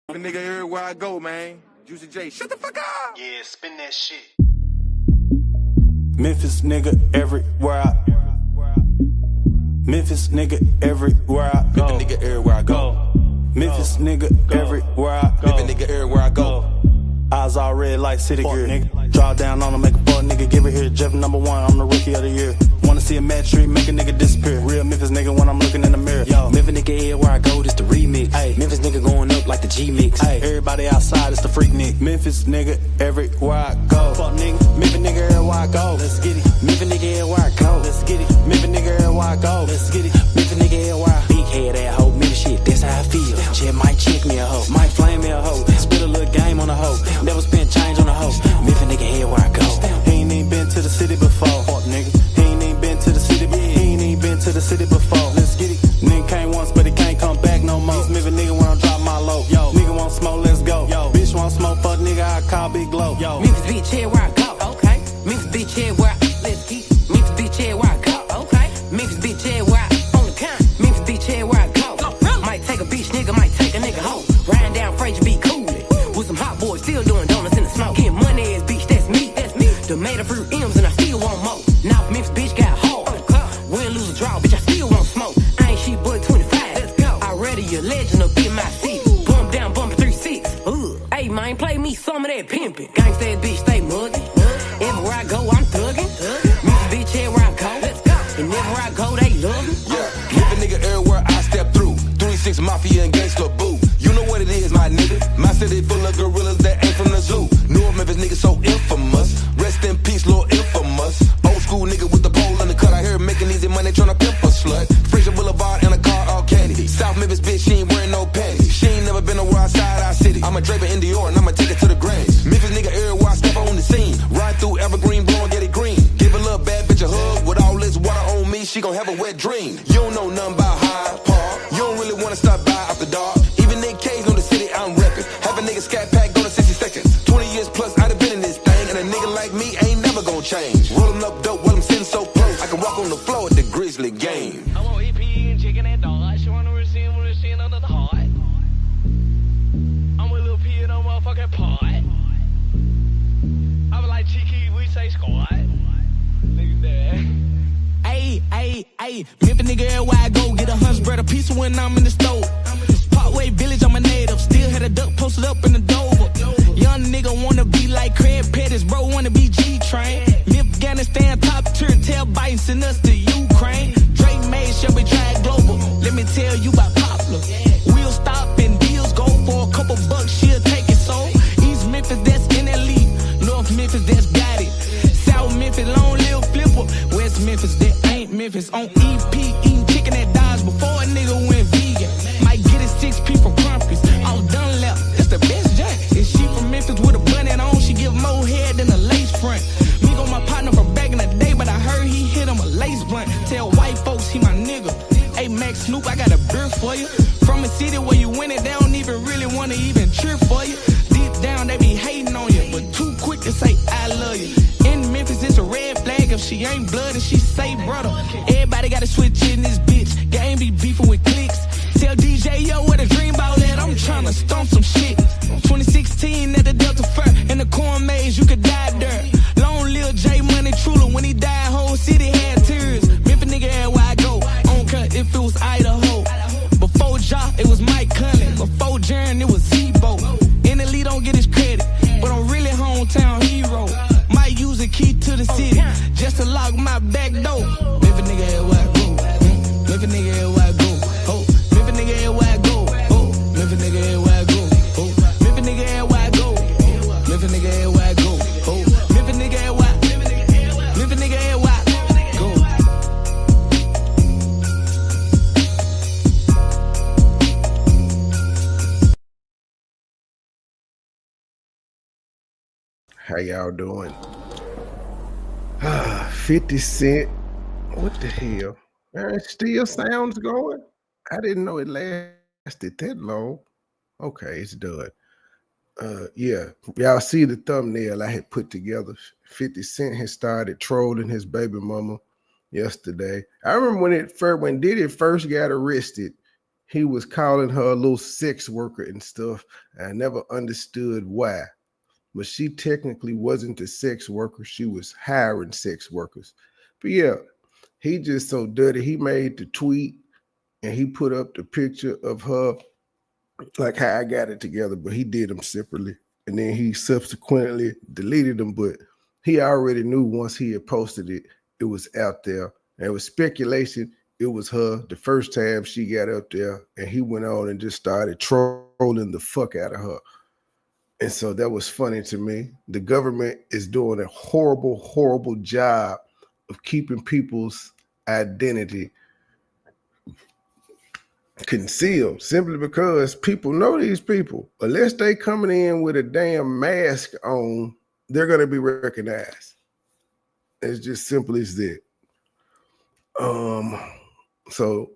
Nigga everywhere I go, man. Juicy J, shut the fuck up. Yeah, spin that shit. Memphis nigga everywhere I Memphis nigga everywhere I go. Nigga everywhere I go. Memphis nigga everywhere I go. Nigga everywhere I go. Eyes all red like city gear. Nigga. Draw down on him, make a fuck nigga, give it here. Jeff #1, I'm the rookie of the year. Wanna see a mad street, make a nigga disappear. Real Memphis nigga when I'm looking in the mirror. Yo, Memphis nigga everywhere I go, this the remix. Ay. Memphis nigga going up like the G-Mix. Ay. Everybody outside, it's the freak nigga. Memphis nigga everywhere I go. Fuck nigga, Memphis nigga everywhere I go. Let's get it. Memphis nigga everywhere I go. Let's get it. Memphis nigga everywhere I go. Let's get it. Memphis nigga everywhere I big head that hoe. Memphis shit, that's how I feel. Check might check me a hoe, might flame me a hoe. Spit a little game on a hoe, never spent change on a hoe. Memphis nigga everywhere I go. He ain't even been to the city before. Fuck nigga, he ain't even been to the city. He ain't even been to the city before. Let's get it. Nigga came once, but he can't come back no more. These Memphis nigga when I drop my low. Yo, nigga want smoke, let's go. Yo, bitch want smoke, fuck nigga, I call Big Glow. Yo, Memphis bitch everywhere I go. Okay. Memphis bitch everywhere. Let's get it. Memphis bitch everywhere I go. Okay. Memphis bitch everywhere on the count. Memphis bitch everywhere I go. Might take a bitch nigga, might take a nigga hoe. Riding down Fraser be coolin' with some hot boys, still doing donuts in the smoke. Getting money ass bitch, that's me. That's me. Tomato fruit M's and I still want more. Now if Memphis bitch got hard, win, lose, or draw, bitch, I still want smoke. I ain't shit but 25. Let's go. Already a legend up in my seat. Bump down, bump 3-6. Hey, man, play me some of that pimpin'. Gangsta ass bitch, stay muggin'. Everywhere I go, I'm thuggin'. Memphis bitch, everywhere I go. Let's go. And everywhere I go, they love me. Yeah, Memphis nigga everywhere I step through. 3-6 Mafia and Gangsta Boo. You know what it is, my nigga. My city full of gorillas that ain't from the zoo. North Memphis nigga so infamous. Rest in peace, Lord Infamous. Old school nigga with the pole in the cut. I hear making easy money tryna pimp a slut. Fraser Boulevard in a car all candy. South Memphis bitch, she ain't wearing no panties. She ain't never been nowhere outside our city. I'm a draper in Dior and I'ma take it to the Grammys. Memphis nigga everywhere I step on the scene. Ride through Evergreen, blowing get it green. Give a little bad bitch a hug. With all this water on me, she gon' have a wet dream. You don't know nothing about Hyde Park. You don't really wanna stop by after dark. Even Nick Cage know the city I'm reppin'. Have a nigga scat pack go to 60 seconds. 20 years plus I'd have been in this thing. And a nigga like me ain't never gon' change. Rollin' up dope while I'm sitting so close. I can walk on the floor at the Grizzly game. I want EP and chicken and dogs. You wanna receive under the heart. I'm with Lil P and I'm motherfucking pot. I be like Cheeky, we say squat. Nigga there. Ayy, Memphis nigga everywhere I go. Get 100 bread a piece when I'm in the stove. Parkway Village, I'm a native. Still had a duck posted up in the Dover. Young nigga wanna be like Craig Pettis, bro wanna be G-Train. Afghanistan top tier, tell Biden send us to Ukraine. Drake made sure we try global. Let me tell you about Poplar. We'll stop and deals go for a couple bucks, she'll take it so. East Memphis, that's in that league. North Memphis, that's got it. South Memphis, long live flipper. West Memphis, that ain't Memphis. On EP, eating chicken at Dodge before a nigga went vegan. Might get his 6P from Crumpets. All done left, it's the best jack. Is she from Memphis with a bunny on? She give more head than a lace front. Me go my partner from back in the day, but I heard he hit him a lace blunt. Tell white folks he my nigga. Hey Max Snoop, I got a beer for you. From a city where you win it, they don't even really wanna even cheer for you. Deep down they be hating on you, but too quick to say I love you. In Memphis it's a red flag if she ain't blood and she say brother. Everybody gotta switch in this bitch. Game be beefing with clicks. Tell DJ yo where the dream ball at. I'm tryna stomp some shit. 2016 at the Delta Fair in the corn maze, you could die there. Long live J Money Truler, when he died, whole city had tears. Memphis nigga everywhere I go. I don't care if it was Idaho. Before Ja, it was Mike Cullen. Before Jaren, it was Zebo. In the lead, don't get his credit, but I'm really hometown hero. Might use a key to the city just to lock my back door. Memphis nigga everywhere I go. Memphis nigga everywhere I go. Oh, Memphis nigga everywhere I go. Oh, Memphis nigga everywhere I go. Oh, Memphis nigga everywhere I go. Memphis nigga everywhere I go. Oh, Memphis nigga everywhere. Memphis nigga everywhere I go. How y'all doing? 50 Cent. What the hell? Man, it still sounds going? I didn't know it lasted that long. Okay, it's done. Yeah, y'all see the thumbnail I had put together. 50 Cent had started trolling his baby mama yesterday. I remember when Diddy first got arrested, he was calling her a little sex worker and stuff. I never understood why. But she technically wasn't a sex worker. She was hiring sex workers. But yeah, he just so dirty. He made the tweet and he put up the picture of her, like how I got it together, but he did them separately. And then he subsequently deleted them, but he already knew once he had posted it, it was out there. And it was speculation. It was her the first time she got up there, and he went on and just started trolling the fuck out of her. And so that was funny to me. The government is doing a horrible, horrible job of keeping people's identity concealed simply because people know these people. Unless they coming in with a damn mask on, they're going to be recognized. It's just simple as that. So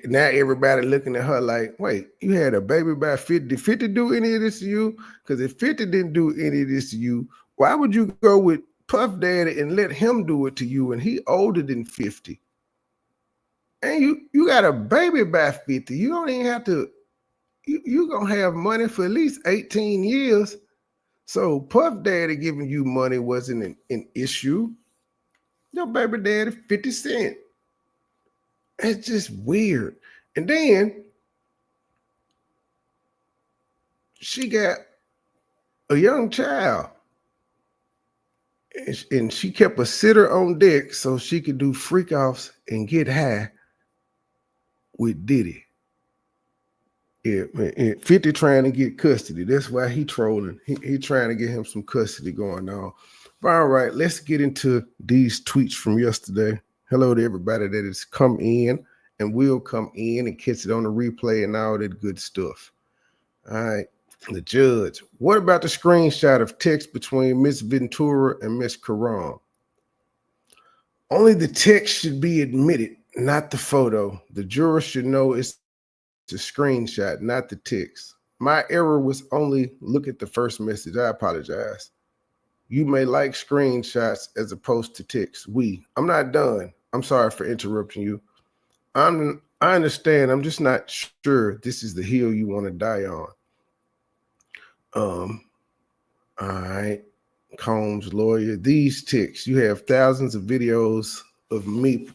now everybody looking at her like, wait, you had a baby by 50. Did 50 do any of this to you? Because if 50 didn't do any of this to you, why would you go with Puff Daddy and let him do it to you? And he older than 50. And you got a baby by 50. You don't even have to, you going to have money for at least 18 years. So Puff Daddy giving you money wasn't an issue. Your baby daddy 50 Cent. It's just weird. And then she got a young child. And she kept a sitter on deck so she could do freak offs and get high with Diddy. Yeah, 50 trying to get custody. That's why he trolling. He trying to get him some custody going on. But all right, let's get into these tweets from yesterday. Hello to everybody that has come in and will come in and catch it on the replay and all that good stuff. All right, the judge. What about the screenshot of text between Miss Ventura and Miss Caron? Only the text should be admitted, not the photo. The juror should know it's a screenshot, not the text. My error was only look at the first message. I apologize. You may like screenshots as opposed to text. I'm not done. I'm sorry for interrupting you. I understand. I'm just not sure this is the hill you want to die on. All right. Combs lawyer. These texts. You have thousands of videos of me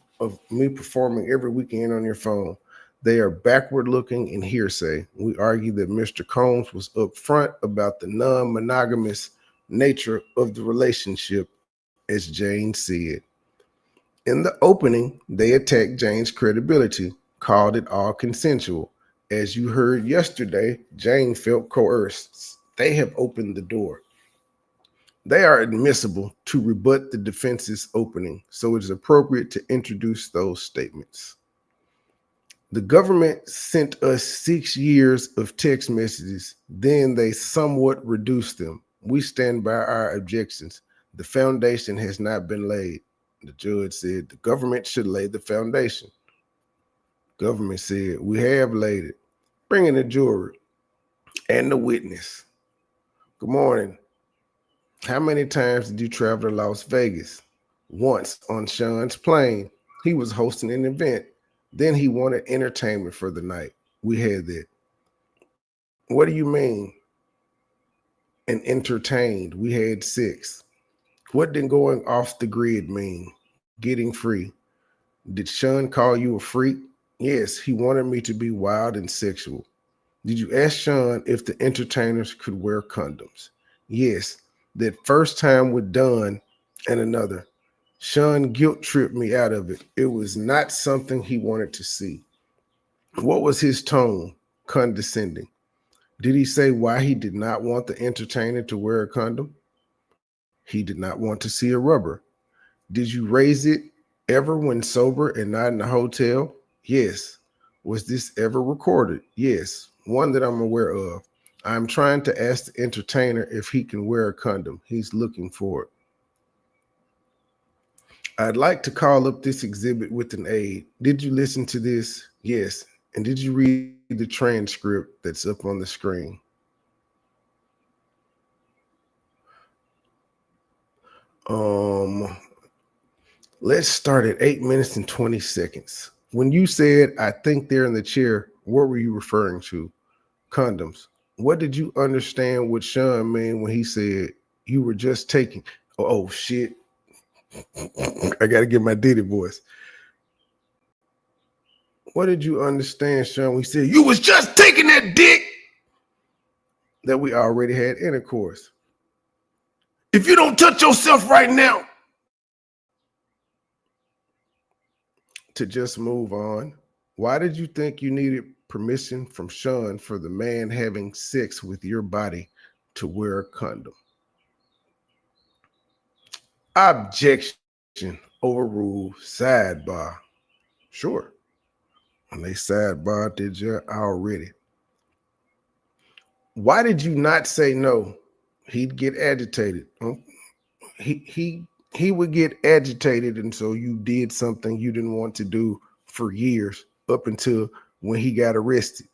performing every weekend on your phone. They are backward looking and hearsay. We argue that Mr. Combs was upfront about the non-monogamous nature of the relationship, as Jane said. In the opening, they attacked Jane's credibility, called it all consensual. As you heard yesterday, Jane felt coerced. They have opened the door. They are admissible to rebut the defense's opening, so it is appropriate to introduce those statements. The government sent us 6 years of text messages, then they somewhat reduced them. We stand by our objections. The foundation has not been laid. The judge said the government should lay the foundation. Government said we have laid it. Bring in the jury and the witness. Good morning. How many times did you travel to Las Vegas? Once on Sean's plane. He was hosting an event. Then he wanted entertainment for the night. We had that. What do you mean? And entertained. We had sex. What did going off the grid mean? Getting free. Did Sean call you a freak? Yes, he wanted me to be wild and sexual. Did you ask Sean if the entertainers could wear condoms? Yes, that first time with Dunn and another. Sean guilt tripped me out of it. It was not something he wanted to see. What was his tone? Condescending. Did he say why he did not want the entertainer to wear a condom? He did not want to see a rubber. Did you raise it ever when sober and not in the hotel? Yes. Was this ever recorded? Yes. One that I'm aware of. I'm trying to ask the entertainer if he can wear a condom. He's looking for it. I'd like to call up this exhibit with an aid. Did you listen to this? Yes. And did you read the transcript that's up on the screen? Let's start at 8 minutes and 20 seconds. When you said, I think they're in the chair, What were you referring to? Condoms. What did you understand what Sean meant when he said you were just taking? Oh shit. I gotta get my Diddy voice. What did you understand, Sean, when he said you was just taking that dick that we already had intercourse? If you don't touch yourself right now, to just move on, why did you think you needed permission from Sean for the man having sex with your body to wear a condom? Objection. Overruled. Sidebar. Sure. And they sidebar did you already. Why did you not say no? He'd get agitated. He would get agitated, and so you did something you didn't want to do for years up until when he got arrested.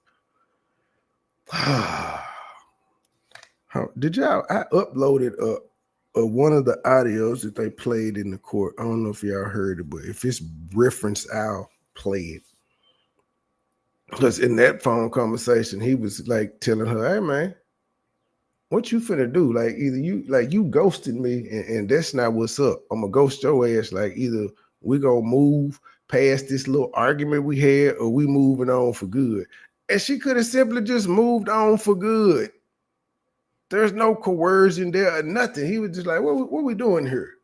How did y'all? I uploaded one of the audios that they played in the court. I don't know if y'all heard it, but if it's referenced, I'll play it. Because in that phone conversation, he was like telling her, "Hey man, what you finna do? Like either you ghosted me, and that's not what's up. I'm gonna ghost your ass. Like either we gonna move past this little argument we had, or we moving on for good." And she could have simply just moved on for good. There's no coercion there or nothing. He was just like, what we doing here?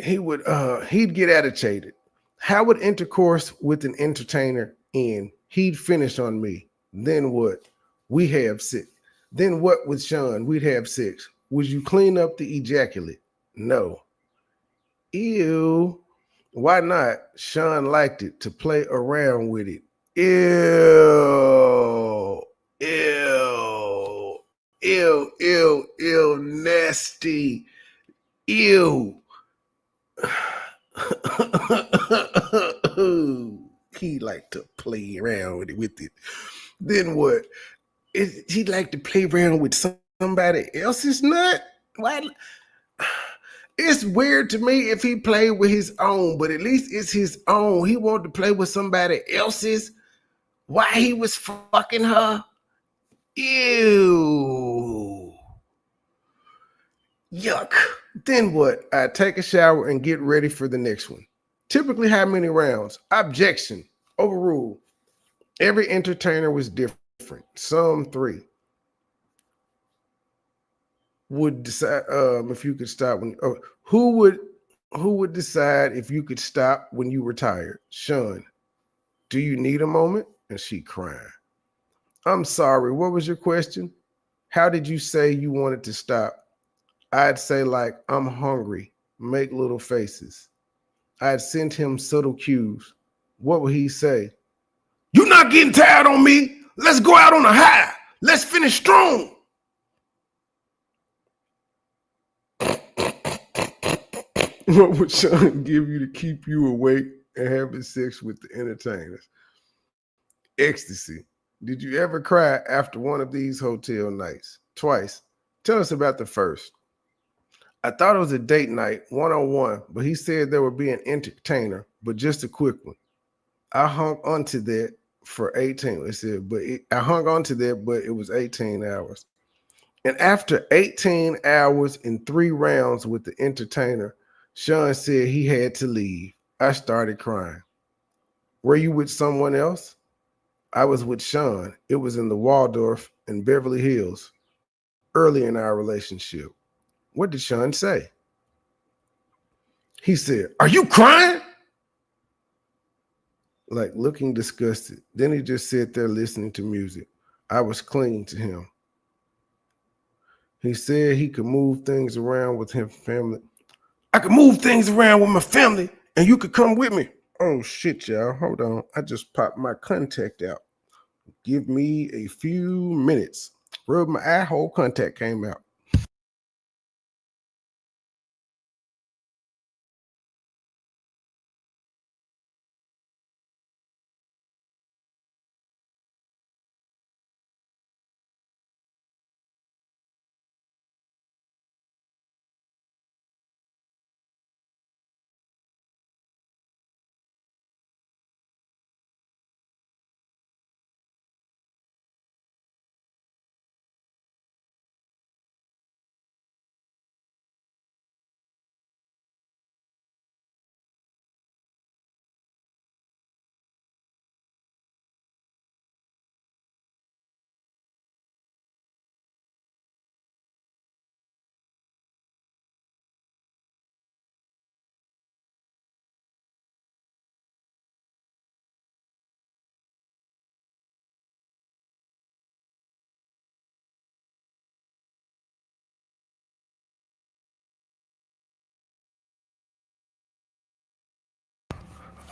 He'd get agitated. How would intercourse with an entertainer end? He'd finish on me. Then what? We have sex. Then what with Sean? We'd have sex. Would you clean up the ejaculate? No. Ew. Why not? Sean liked it to play around with it. Ew. Ew. Ew. Ew. Ew. Nasty. Ew. He liked to play around with it. Then what? He liked to play around with somebody else's nut? Why? It's weird to me if he played with his own, but at least it's his own. He wanted to play with somebody else's. Why he was fucking her? Ew. Yuck. Then what? I take a shower and get ready for the next one. Typically, how many rounds? Objection. Overruled. Every entertainer was different. Some 3. Would decide if you could stop when who would decide if you could stop when you were tired? Sean, do you need a moment? And she crying. I'm sorry, what was your question? How did you say you wanted to stop? I'd say like, I'm hungry, make little faces. I'd send him subtle cues. What would he say? You're not getting tired on me. Let's go out on a high. Let's finish strong. What would Sean give you to keep you awake and having sex with the entertainers? Ecstasy. Did you ever cry after one of these hotel nights? Twice. Tell us about the first. I thought it was a date night, one-on-one, but he said there would be an entertainer, but just a quick one. I hung onto that for 18. It said, I hung onto that, but it was 18 hours. And after 18 hours and 3 rounds with the entertainer, Sean said he had to leave. I started crying. Were you with someone else? I was with Sean. It was in the Waldorf in Beverly Hills, early in our relationship. What did Sean say? He said, are you crying? Like looking disgusted. Then he just sat there listening to music. I was clinging to him. He said he could move things around with his family. I could move things around with my family and you could come with me. Oh shit, y'all. Hold on. I just popped my contact out. Give me a few minutes. Rub my eye hole, contact came out.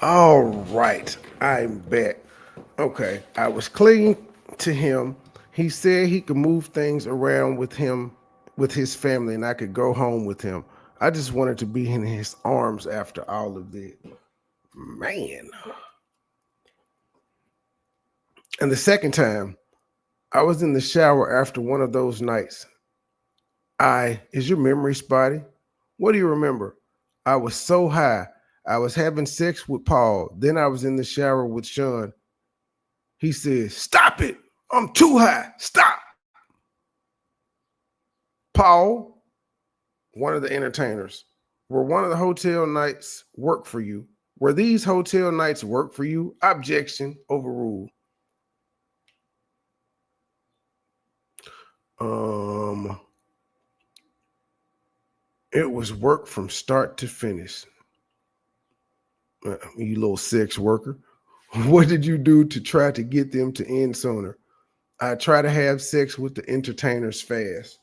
All right, I'm back. Okay, I was clinging to him. He said he could move things around with him, with his family, and I could go home with him. I just wanted to be in his arms after all of this. Man. And the second time, I was in the shower after one of those nights. Is your memory spotty? What do you remember? I was so high. I was having sex with Paul. Then I was in the shower with Sean. He said, "Stop it. I'm too high. Stop." Paul, one of the entertainers, were one of the hotel nights work for you? Were these hotel nights work for you? Objection overruled. It was work from start to finish. You little sex worker. What did you do to try to get them to end sooner? I try to have sex with the entertainers fast.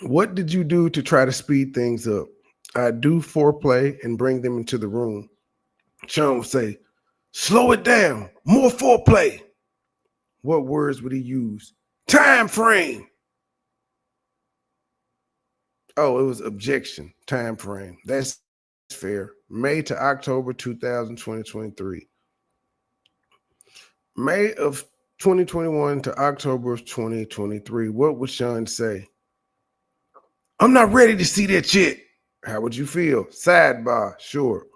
What did you do to try to speed things up? I do foreplay and bring them into the room. Sean would say, "Slow it down, more foreplay." What words would he use? Time frame. Oh, it was objection, time frame. That's fair. May to October 2023. May of 2021 to October of 2023. What would Sean say? "I'm not ready to see that shit." How would you feel? Sidebar, sure.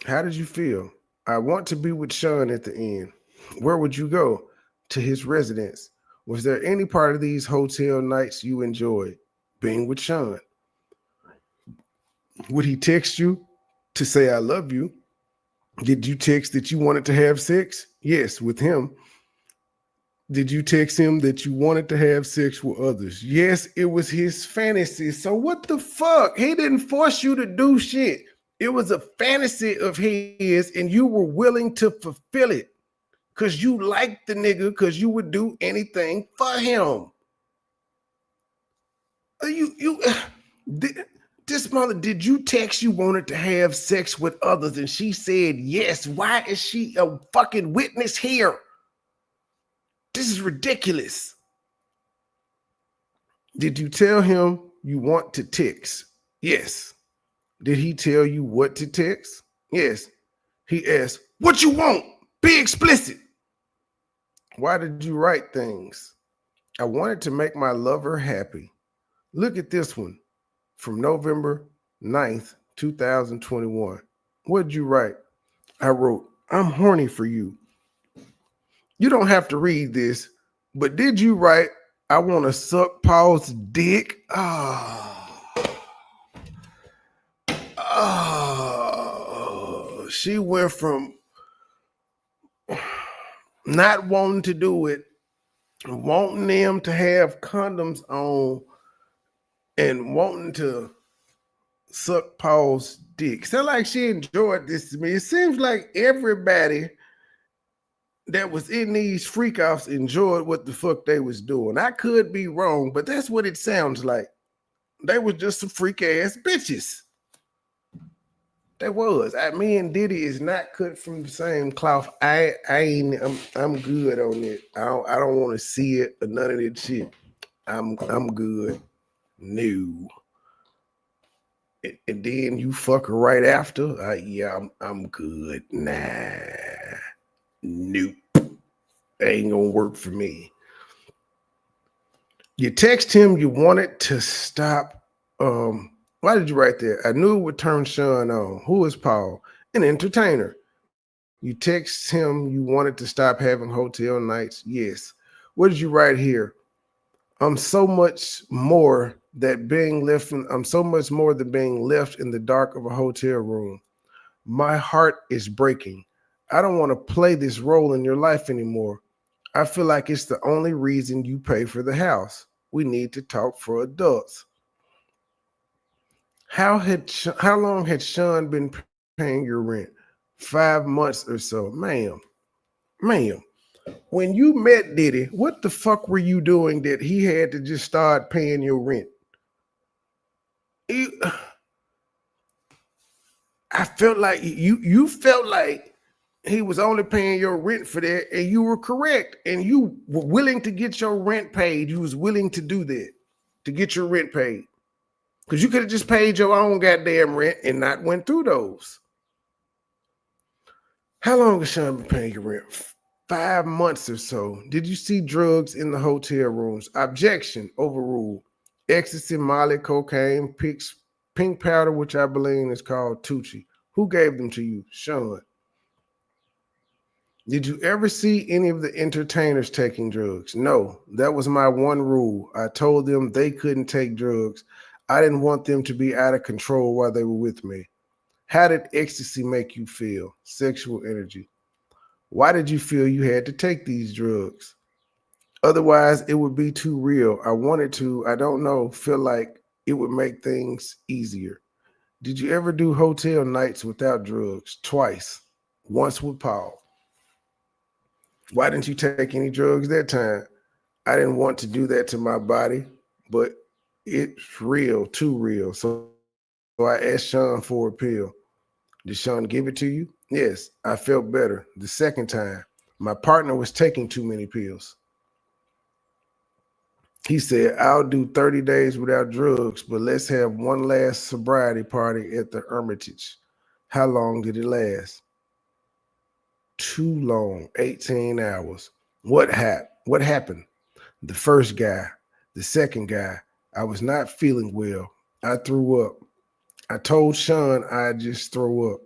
How did you feel? I want to be with Sean at the end. Where would you go? To his residence. Was there any part of these hotel nights you enjoyed? Being with Sean. Would he text you to say "I love you"? Did you text that you wanted to have sex? Yes, with him. Did you text him that you wanted to have sex with others? Yes, it was his fantasy. So what the fuck? He didn't force you to do shit. It was a fantasy of his, and you were willing to fulfill it because you liked the nigga, because you would do anything for him. This mother, did you text you wanted to have sex with others and she said yes? Why is she a fucking witness here? This is ridiculous. Did you tell him you want to text? Yes. Did he tell you what to text? Yes. He asked, "What you want? Be explicit." Why did you write things? I wanted to make my lover happy. Look at this one from November 9th, 2021. What did you write? I wrote, "I'm horny for you." You don't have to read this, but did you write, "I want to suck Paul's dick"? She went from not wanting to do it, wanting them to have condoms on, and wanting to suck Paul's dick. Sound like she enjoyed this to me. It seems like everybody that was in these freak offs enjoyed what the fuck they was doing. I could be wrong, but that's what it sounds like. They was just some freak ass bitches. They was. Me and Diddy is not cut from the same cloth. I'm good on it. I don't want to see it or none of that shit. I'm good. No. And then you fuck her right after. Yeah, I'm good. Nah. Nope. Ain't gonna work for me. You text him you wanted to stop. Why did you write that? I knew it would turn Sean on. Who is Paul? An entertainer. You text him you wanted to stop having hotel nights. Yes. What did you write here? I'm so much more than being left in the dark of a hotel room. My heart is breaking. I don't want to play this role in your life anymore. I feel like it's the only reason you pay for the house. We need to talk for adults. How long had Sean been paying your rent? 5 months or so. Ma'am. When you met Diddy, what the fuck were you doing that he had to just start paying your rent? I felt like you felt like he was only paying your rent for that, and you were correct, and you were willing to get your rent paid. You was willing to do that to get your rent paid, because you could have just paid your own goddamn rent and not went through those. How long has Sean been paying your rent? 5 months or so. Did you see drugs in the hotel rooms? Objection, overruled. Ecstasy, Molly, cocaine, pink powder, which I believe is called Tucci. Who gave them to you? Sean. Did you ever see any of the entertainers taking drugs? No, that was my one rule. I told them they couldn't take drugs. I didn't want them to be out of control while they were with me. How did ecstasy make you feel? Sexual energy. Why did you feel you had to take these drugs? Otherwise, it would be too real. I wanted to, I don't know, feel like it would make things easier. Did you ever do hotel nights without drugs? Twice. Once with Paul. Why didn't you take any drugs that time? I didn't want to do that to my body, but it's real, too real. So I asked Sean for a pill. Did Sean give it to you? Yes, I felt better the second time. My partner was taking too many pills. He said, I'll do 30 days without drugs, but let's have one last sobriety party at the Hermitage. How long did it last? Too long, 18 hours. What happened? The first guy, the second guy, I was not feeling well. I threw up. I told Sean I just throw up.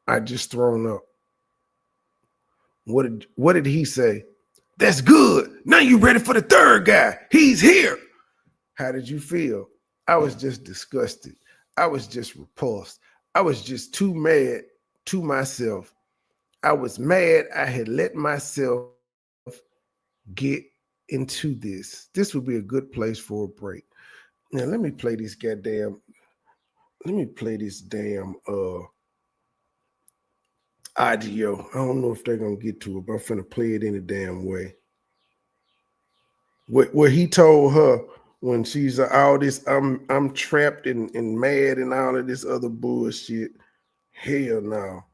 I just thrown up. What did he say? That's good. Now you ready for the third guy. He's here. How did you feel? I was just disgusted. I was just repulsed. I was just too mad to myself. I was mad I had let myself get into this. This would be a good place for a break. Now let me play this damn audio. I don't know if they're gonna get to it, but I'm finna play it any damn way. What he told her when she's all this, I'm trapped and mad and all of this other bullshit. Hell no.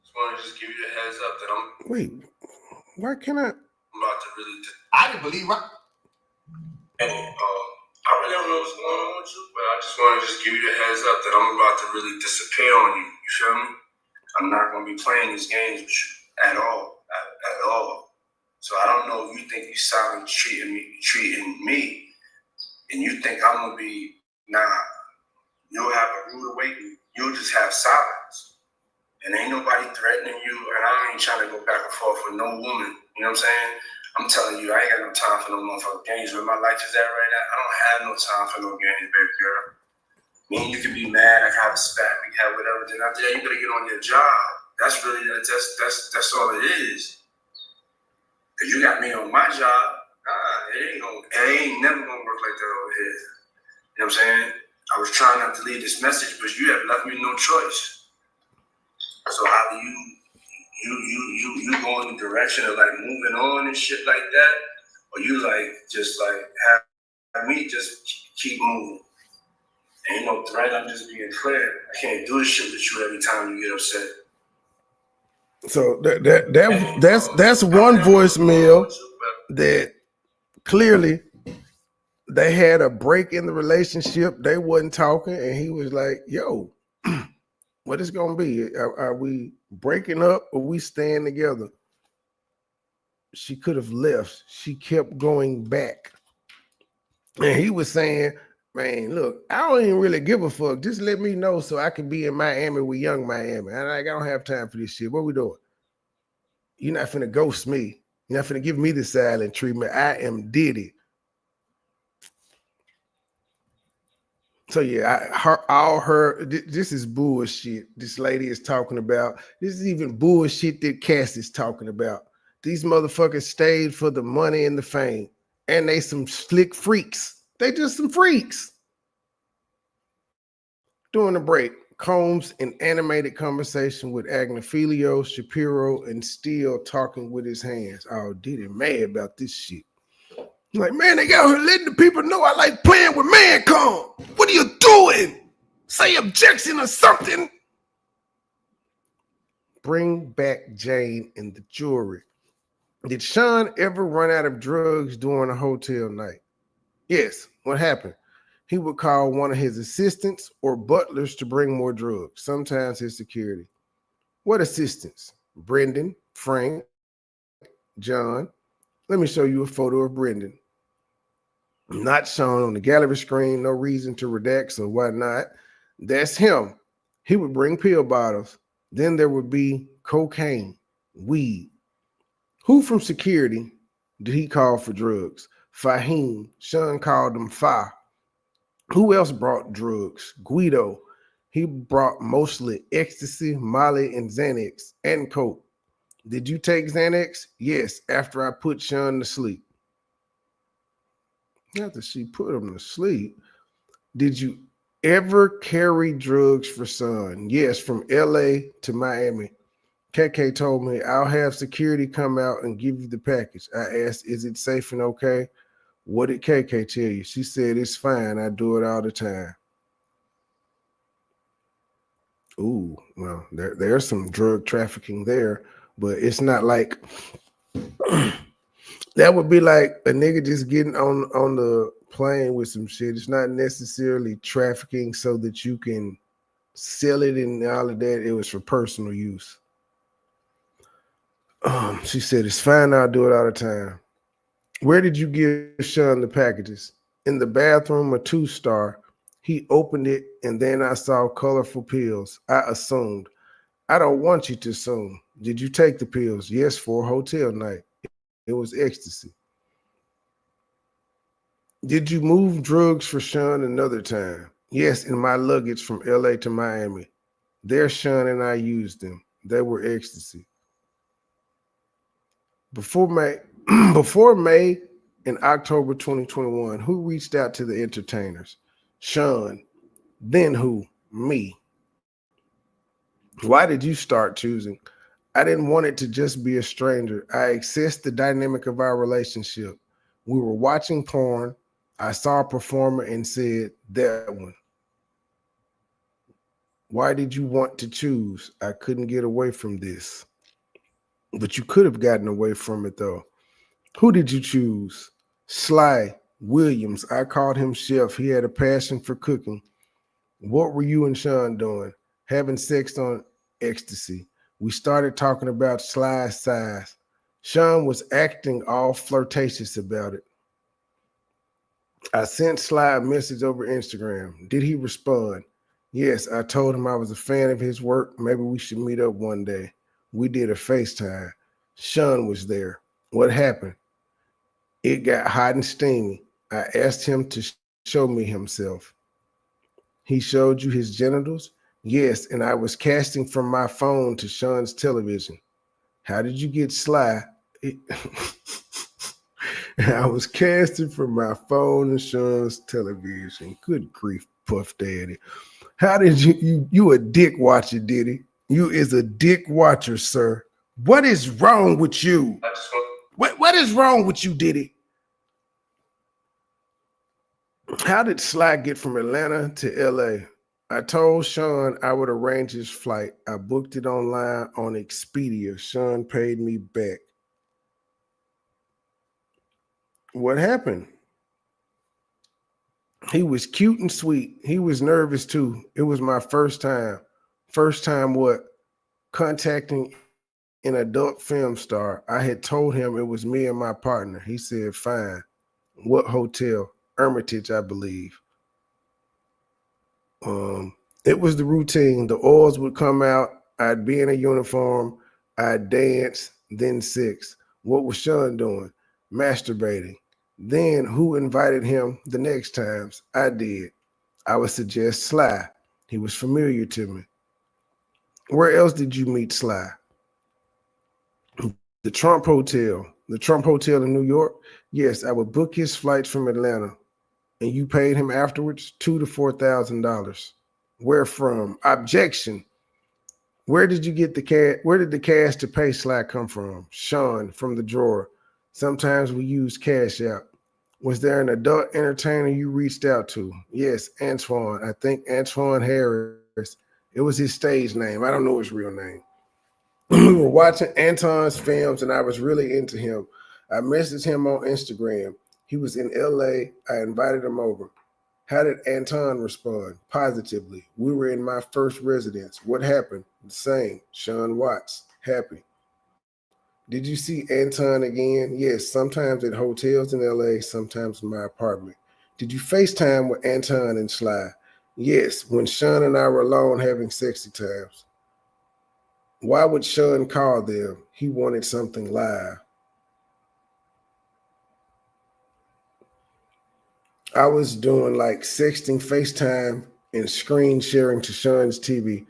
Just want to just give you the heads up that I'm. Wait, why can't I? I'm about to really. I didn't believe right. And I really don't know what's going on with you, but I just want to just give you the heads up that I'm about to really disappear on you. You feel me? I'm not going to be playing these games with you at all, at all. So I don't know if you think you're silently treating me, and you think I'm going to be, nah, you'll have a rude awakening. You'll just have silence. And ain't nobody threatening you, and I ain't trying to go back and forth with no woman. You know what I'm saying? I'm telling you, I ain't got no time for no motherfucking games. Where my life is at right now, I don't have no time for no games, baby girl. Me and you can be mad, I can have a spat, we can have whatever. Then after that, you gotta get on your job. That's really that's all it is. Cause you got me on my job. It ain't never gonna work like that over here. You know what I'm saying? I was trying not to leave this message, but you have left me no choice. So how do you go in the direction of like moving on and shit like that, or you like just like have me just keep moving? Ain't no threat. I'm just being clear. I can't do this shit with you every time you get upset. So that's one voicemail that clearly they had a break in the relationship. They wasn't talking, and he was like, "Yo, what is gonna be? Are we breaking up or we staying together?" She could have left. She kept going back, and he was saying, "Man, look, I don't even really give a fuck. Just let me know so I can be in Miami with young Miami. And I don't have time for this shit. What we doing? You're not finna ghost me. You're not finna give me the silent treatment. I am Diddy." So yeah, this is bullshit. This lady is talking about. This is even bullshit that Cass is talking about. These motherfuckers stayed for the money and the fame, and they some slick freaks. They just some freaks. During the break, Combs an animated conversation with Agnifilio, Shapiro, and Steele talking with his hands. Oh, Diddy mad about this shit. Like, man, they got here letting the people know I like playing with Mancom. What are you doing? Say objection or something. Bring back Jane and the jewelry. Did Sean ever run out of drugs during a hotel night? Yes. What happened? He would call one of his assistants or butlers to bring more drugs, sometimes his security. What assistants? Brendan, Frank, John. Let me show you a photo of Brendan. Not shown on the gallery screen, no reason to redact or whatnot. That's him. He would bring pill bottles. Then there would be cocaine, weed. Who from security did he call for drugs? Fahim. Sean called him Fa. Who else brought drugs? Guido. He brought mostly ecstasy, Molly, and Xanax, and coke. Did you take Xanax? Yes, after I put Sean to sleep. After she put him to sleep. Did you ever carry drugs for Sean? Yes, from LA to Miami. KK told me, I'll have security come out and give you the package. I asked, is it safe and okay? What did KK tell you? She said, it's fine. I do it all the time. Ooh, well, there's some drug trafficking there, but it's not like that would be like a nigga just getting on the plane with some shit. It's not necessarily trafficking so that you can sell it and all of that. It was for personal use. She said, it's fine. I'll do it all the time. Where did you give Sean the packages? In the bathroom, a 2-star. He opened it, and then I saw colorful pills. I assumed. I don't want you to assume. Did you take the pills? Yes, for a hotel night. It was ecstasy. Did you move drugs for Sean another time? Yes, in my luggage from LA to Miami. There, Sean and I used them. They were ecstasy. Before May and October 2021, who reached out to the entertainers? Sean. Then who? Me. Why did you start choosing? I didn't want it to just be a stranger. I assessed the dynamic of our relationship. We were watching porn. I saw a performer and said, that one. Why did you want to choose? I couldn't get away from this. But you could have gotten away from it, though. Who did you choose? Sly Williams. I called him chef. He had a passion for cooking. What were you and Sean doing? Having sex on ecstasy. We started talking about Sly's size. Sean was acting all flirtatious about it. I sent Sly a message over Instagram. Did he respond? Yes, I told him I was a fan of his work. Maybe we should meet up one day. We did a FaceTime. Sean was there. What happened? It got hot and steamy. I asked him to show me himself. He showed you his genitals? Yes, and I was casting from my phone to Sean's television. How did you get Sly? I was casting from my phone to Sean's television. Good grief, Puff Daddy. How did you a dick watcher, Diddy? You is a dick watcher, sir. What is wrong with you? What is wrong with you, Diddy? How did Sly get from Atlanta to LA? I told Sean I would arrange his flight. I booked it online on Expedia. Sean paid me back. What happened? He was cute and sweet. He was nervous too. It was my first time. First time what? Contacting an adult film star. I had told him it was me and my partner. He said, fine. What hotel? Hermitage, I believe. It was the routine. The oils would come out. I'd be in a uniform. I'd dance, then sex. What was Sean doing? Masturbating. Then who invited him the next times? I did. I would suggest Sly. He was familiar to me. Where else did you meet Sly? The Trump Hotel. The Trump Hotel in New York? Yes, I would book his flights from Atlanta. And you paid him afterwards $2,000 to $4,000. Where from? Objection. Where did you get the cash? Where did the cash to pay Sly come from? Sean, from the drawer. Sometimes we use Cash App. Was there an adult entertainer you reached out to? Yes, Antoine. I think Antoine Harris. It was his stage name. I don't know his real name. We were watching Antoine's films and I was really into him. I messaged him on Instagram. He was in LA. I invited him over. How did Anton respond? Positively. We were in my first residence. What happened? The same. Sean Watts. Happy. Did you see Anton again? Yes, sometimes at hotels in LA, sometimes in my apartment. Did you FaceTime with Anton and Sly? Yes, when Sean and I were alone having sexy times. Why would Sean call them? He wanted something live. I was doing like sexting, FaceTime, and screen sharing to Sean's TV.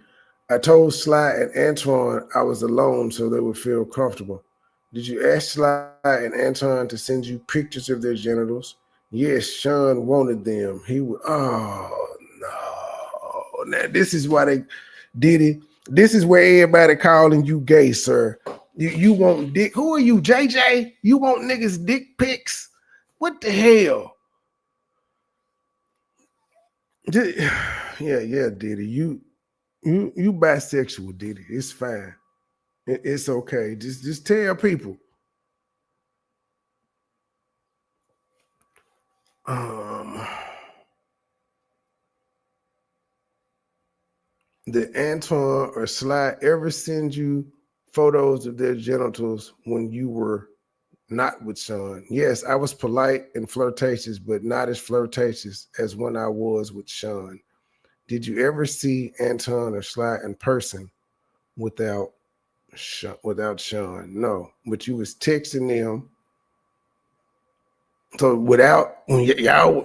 I told Sly and Antoine I was alone so they would feel comfortable. Did you ask Sly and Antoine to send you pictures of their genitals? Yes, Sean wanted them. He would. Oh no! Now this is why they did it. This is where everybody calling you gay, sir. You want dick? Who are you, JJ? You want niggas dick pics? What the hell? Yeah, Diddy. You bisexual, Diddy. It's fine. It's okay. Just tell people. Did Antoine or Sly ever send you photos of their genitals when you were not with Sean? Yes, I was polite and flirtatious, but not as flirtatious as when I was with Sean. Did you ever see Anton or Sly in person without Sean? No, but you was texting them. So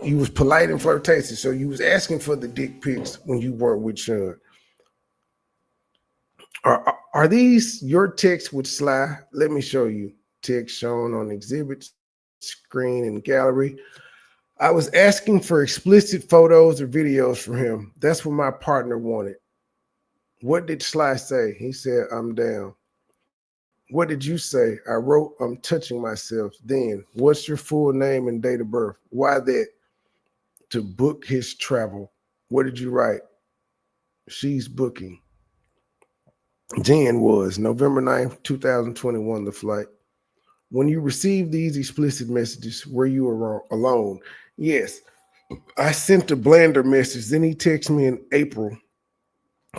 you was polite and flirtatious. So you was asking for the dick pics when you weren't with Sean. Are these your texts with Sly? Let me show you. Text shown on exhibits, screen, and gallery. I was asking for explicit photos or videos from him. That's what my partner wanted. What did Sly say? He said, I'm down. What did you say? I wrote, I'm touching myself. Then, what's your full name and date of birth? Why that? To book his travel. What did you write? She's booking. Jan was November 9th, 2021, the flight. When you received these explicit messages, were you alone? Yes. I sent a Blander message. Then he texted me in April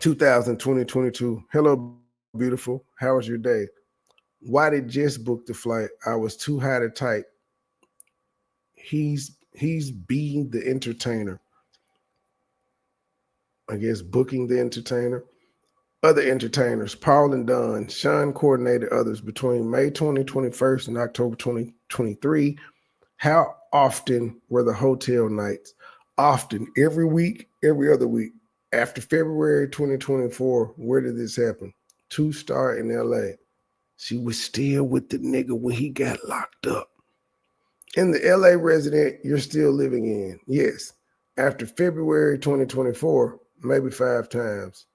2022. Hello, beautiful. How was your day? Why did Jess book the flight? I was too high to type. He's being the entertainer. I guess booking the entertainer. Other entertainers, Paul and Don, Sean coordinated others between May 2021 and October 2023. How often were the hotel nights? Often, every week, every other week. After February 2024, where did this happen? 2-star in LA. She was still with the nigga when he got locked up. In the LA resident you're still living in? Yes. After February 2024, maybe 5 times.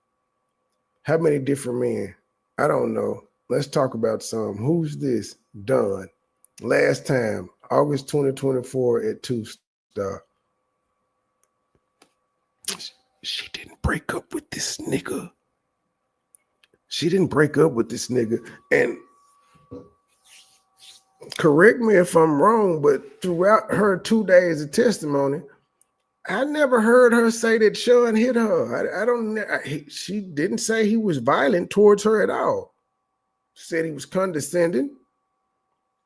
How many different men? I don't know. Let's talk about some. Who's this? Don. Last time, August 2024 at 2-star. She didn't break up with this nigga. She didn't break up with this nigga. And correct me if I'm wrong, but throughout her 2 days of testimony, I never heard her say that Sean hit her. She didn't say he was violent towards her at all. She said he was condescending.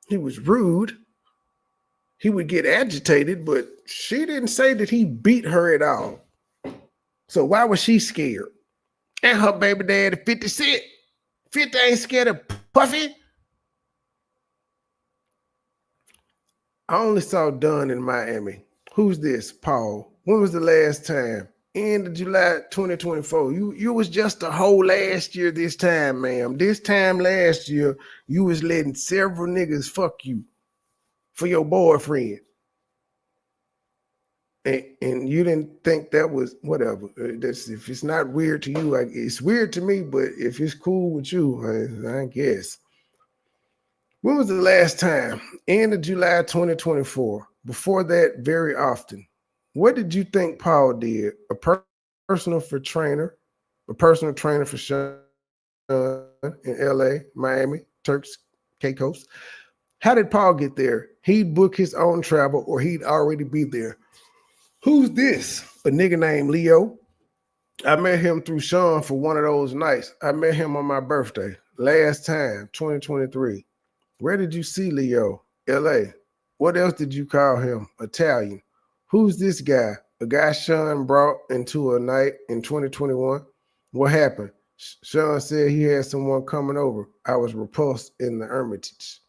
He was rude. He would get agitated, but she didn't say that he beat her at all. So why was she scared? And her baby daddy 50 Cent. 50 ain't scared of Puffy. I only saw Dunn in Miami. Who's this? Paul. When was the last time? End of July 2024. You was just a whole last year this time, ma'am. This time last year, you was letting several niggas fuck you for your boyfriend. And you didn't think that was whatever. That's if it's not weird to you, it's weird to me. But if it's cool with you, I guess. When was the last time? End of July 2024. Before that, very often. What did you think Paul did? Personal trainer for Sean in LA, Miami, Turks, Caicos. How did Paul get there? He'd book his own travel or he'd already be there. Who's this? A nigga named Leo. I met him through Sean for one of those nights. I met him on my birthday. Last time, 2023. Where did you see Leo? LA. What else did you call him? Italian. Who's this guy? A guy Sean brought into a night in 2021. What happened? Sean said he had someone coming over. I was repulsed in the Hermitage.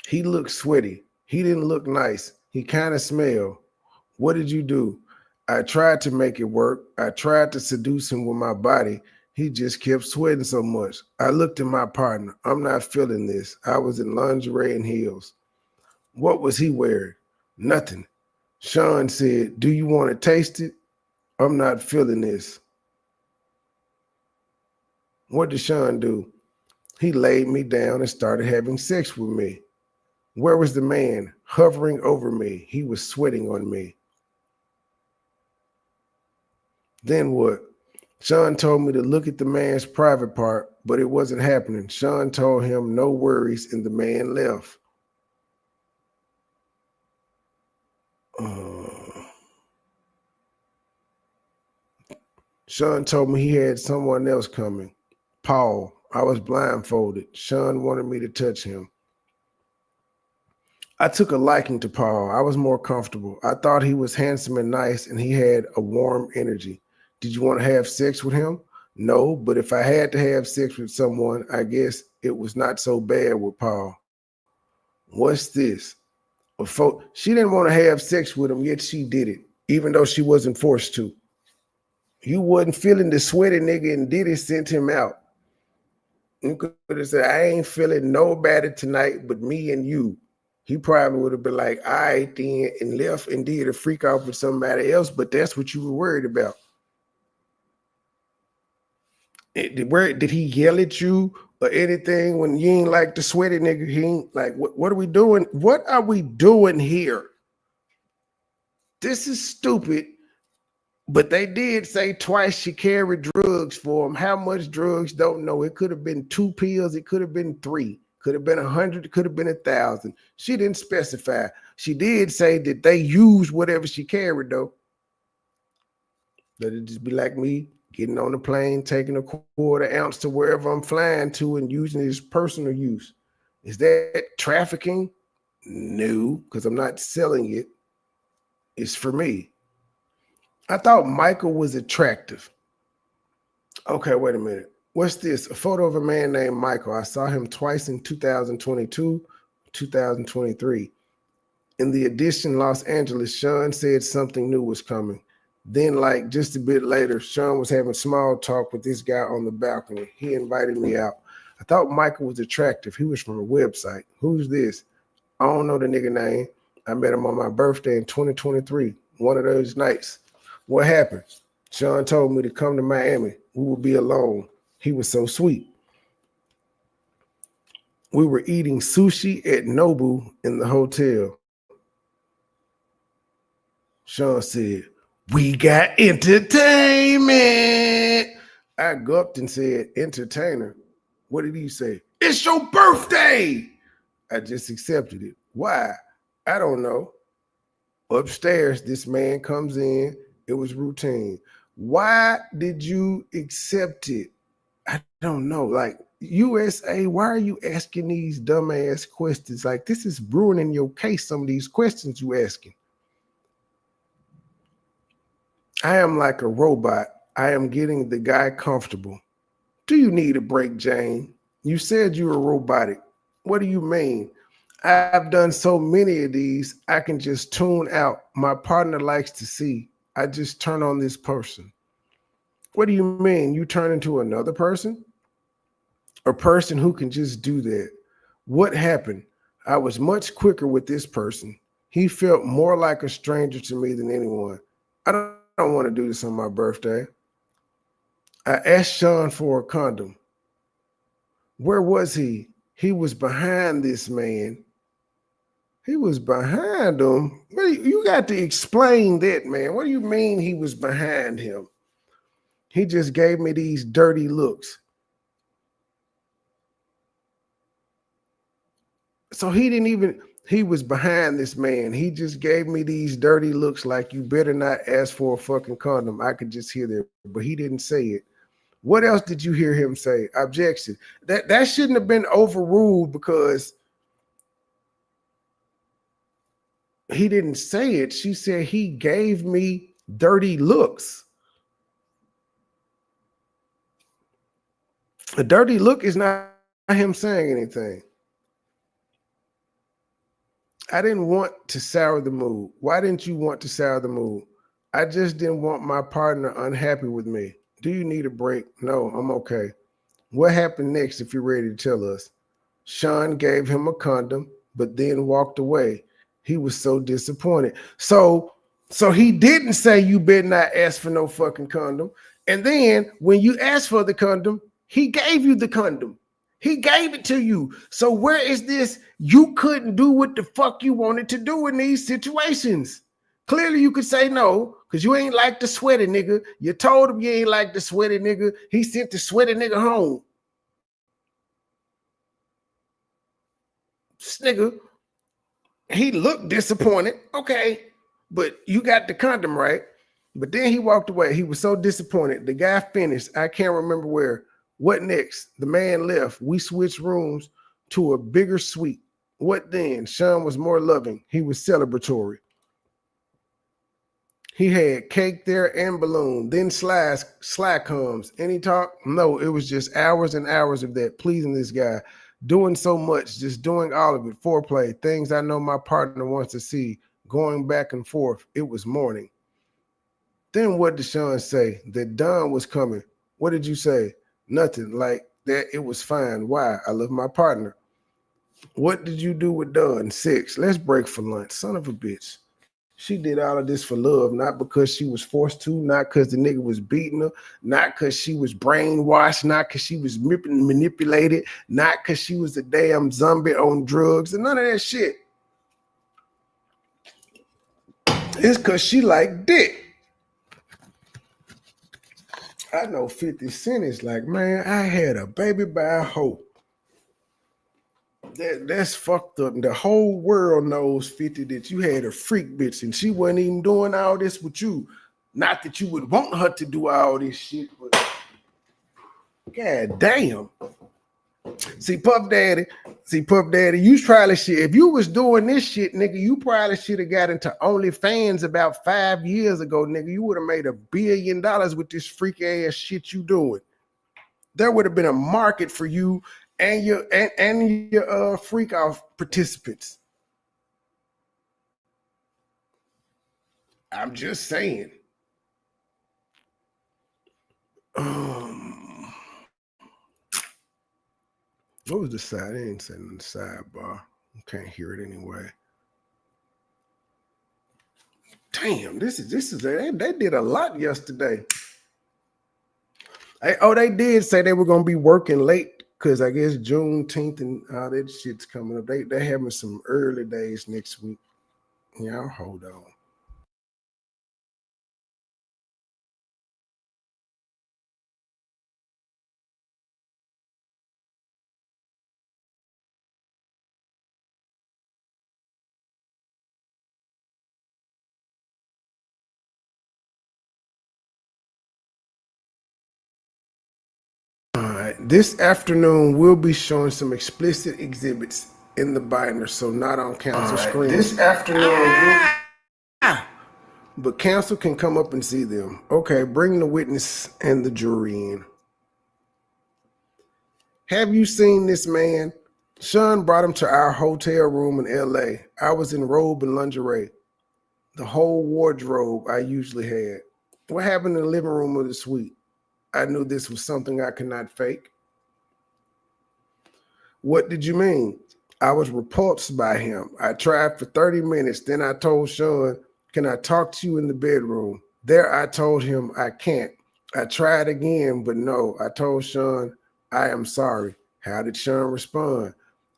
He looked sweaty. He didn't look nice. He kind of smelled. What did you do? I tried to make it work. I tried to seduce him with my body. He just kept sweating so much. I looked at my partner. I'm not feeling this. I was in lingerie and heels. What was he wearing? Nothing. Sean said, do you want to taste it? I'm not feeling this. What did Sean do? He laid me down and started having sex with me. Where was the man? Hovering over me. He was sweating on me. Then what? Sean told me to look at the man's private part, but it wasn't happening. Sean told him no worries, and the man left. Sean told me he had someone else coming. Paul. I was blindfolded. Sean wanted me to touch him. I took a liking to Paul. I was more comfortable. I thought he was handsome and nice, and he had a warm energy. Did you want to have sex with him? No, but if I had to have sex with someone, I guess it was not so bad with Paul. What's this? She didn't want to have sex with him, yet she did it, even though she wasn't forced to. You wasn't feeling the sweaty nigga, and Diddy sent him out. You could have said, I ain't feeling nobody tonight but me and you. He probably would have been like, all right, then, and left and did a freak off with somebody else, but that's what you were worried about. Did he yell at you or anything when you ain't like the sweaty nigga? He ain't like, what are we doing? What are we doing here? This is stupid. But they did say twice she carried drugs for him. How much drugs? Don't know. It could have been 2 pills. It could have been 3. Could have been 100. It could have been 1,000. She didn't specify. She did say that they used whatever she carried, though. Let it just be like me getting on the plane, taking a 1/4 ounce to wherever I'm flying to and using it as personal use. Is that trafficking? No, because I'm not selling it. It's for me. I thought Michael was attractive. Okay, wait a minute. What's this? A photo of a man named Michael. I saw him twice in 2022, 2023. In the edition Los Angeles, Sean said something new was coming. Then, like just a bit later, Sean was having small talk with this guy on the balcony. He invited me out. I thought Michael was attractive. He was from a website. Who's this? I don't know the nigga name. I met him on my birthday in 2023, one of those nights. What happened? Sean told me to come to Miami. We would be alone. He was so sweet. We were eating sushi at Nobu in the hotel. Sean said, we got entertainment. I gulped and said, entertainer? What did he say? It's your birthday. I just accepted it. Why? I don't know. Upstairs, this man comes in. It was routine. Why did you accept it? I don't know. Like, USA, why are you asking these dumbass questions? Like, this is ruining your case, some of these questions you asking. I am like a robot. I am getting the guy comfortable. Do you need a break, Jane? You said you were robotic. What do you mean? I've done so many of these, I can just tune out. My partner likes to see. I just turn on this person. What do you mean? You turn into another person? A person who can just do that. What happened? I was much quicker with this person. He felt more like a stranger to me than anyone. I don't want to do this on my birthday. I asked Sean for a condom. Where was he? He was behind this man. He was behind him. You got to explain that, man. What do you mean he was behind him? He just gave me these dirty looks. So he was behind this man. He just gave me these dirty looks like you better not ask for a fucking condom. I could just hear that, but he didn't say it. What else did you hear him say? Objection. That shouldn't have been overruled because he didn't say it. She said he gave me dirty looks. A dirty look is not him saying anything. I didn't want to sour the mood. Why didn't you want to sour the mood? I just didn't want my partner unhappy with me. Do you need a break? No, I'm okay. What happened next if you're ready to tell us? Sean gave him a condom, but then walked away. He was so disappointed. So he didn't say you better not ask for no fucking condom. And then when you asked for the condom, he gave you the condom. He gave it to you. So where is this? You couldn't do what the fuck you wanted to do in these situations. Clearly you could say no, because you ain't like the sweaty nigga. You told him you ain't like the sweaty nigga. He sent the sweaty nigga home. This nigga, he looked disappointed. Okay, but you got the condom, right? But then he walked away. He was so disappointed. The guy finished. I can't remember where. What next? The man left. We switched rooms to a bigger suite. What then? Sean was more loving. He was celebratory. He had cake there and balloon. Then Sly comes. Any talk? No, it was just hours and hours of that, pleasing this guy. Doing so much, just doing all of it. Foreplay, things I know my partner wants to see. Going back and forth. It was morning. Then what did Sean say? That Don was coming. What did you say? Nothing. Like that, it was fine. Why? I love my partner. What did you do with Don? 6. Let's break for lunch. Son of a bitch. She did all of this for love, not because she was forced to, not because the nigga was beating her, not because she was brainwashed, not because she was manipulated, not because she was a damn zombie on drugs, and none of that shit. It's because she liked dick. I know 50 Cent is like, man, I had a baby by a hoe. That's fucked up. The whole world knows, 50, that you had a freak bitch and she wasn't even doing all this with you. Not that you would want her to do all this shit, but god damn. See, Puff Daddy, you probably shit. If you was doing this shit, nigga, you probably should have got into OnlyFans about 5 years ago, nigga. You would have made $1 billion with this freak ass shit you doing. There would have been a market for you and your freak off participants. I'm just saying. What was the side? They ain't saying the sidebar. You can't hear it anyway. Damn, this is they did a lot yesterday. They did say they were gonna be working late because I guess Juneteenth and all that shit's coming up. They having some early days next week. Y'all hold on. This afternoon, we'll be showing some explicit exhibits in the binder, so not on council screen. This afternoon, but council can come up and see them. Okay, bring the witness and the jury in. Have you seen this man? Sean brought him to our hotel room in LA. I was in robe and lingerie. The whole wardrobe I usually had. What happened in the living room of the suite? I knew this was something I could not fake. What did you mean? I was repulsed by him. I tried for 30 minutes. Then I told Sean, can I talk to you in the bedroom? There I told him I can't. I tried again, but no. I told Sean, I am sorry. How did Sean respond?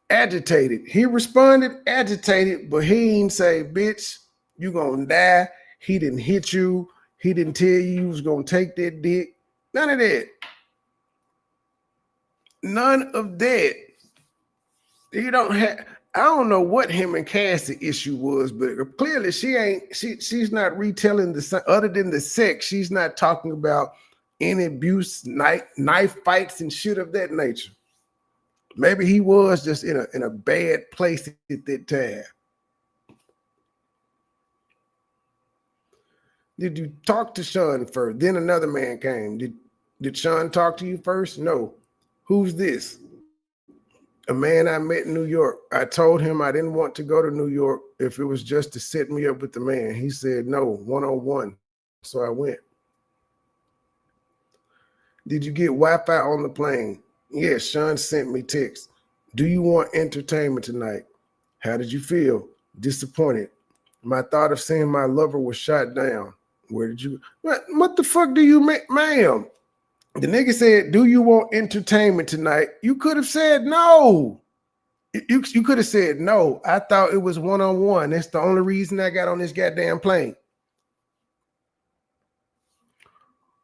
Agitated. He responded agitated, but he didn't say, bitch, you gonna die. He didn't hit you. He didn't tell you was gonna take that dick. None of that. None of that. You don't have. I don't know what him and Cassie issue was, but clearly she's not retelling the other than the sex. She's not talking about any abuse, knife fights, and shit of that nature. Maybe he was just in a bad place at that time. Did you talk to Sean first? Then another man came. Did Sean talk to you first? No. Who's this? A man I met in New York. I told him I didn't want to go to New York if it was just to set me up with the man. He said no, one-on-one. So I went. Did you get Wi-Fi on the plane? Yes, Sean sent me text. Do you want entertainment tonight? How did you feel? Disappointed. My thought of seeing my lover was shot down. Where did you? What the fuck do you make, ma'am? The nigga said, do you want entertainment tonight? You could have said no. You could have said no. I thought it was one-on-one. That's the only reason I got on this goddamn plane.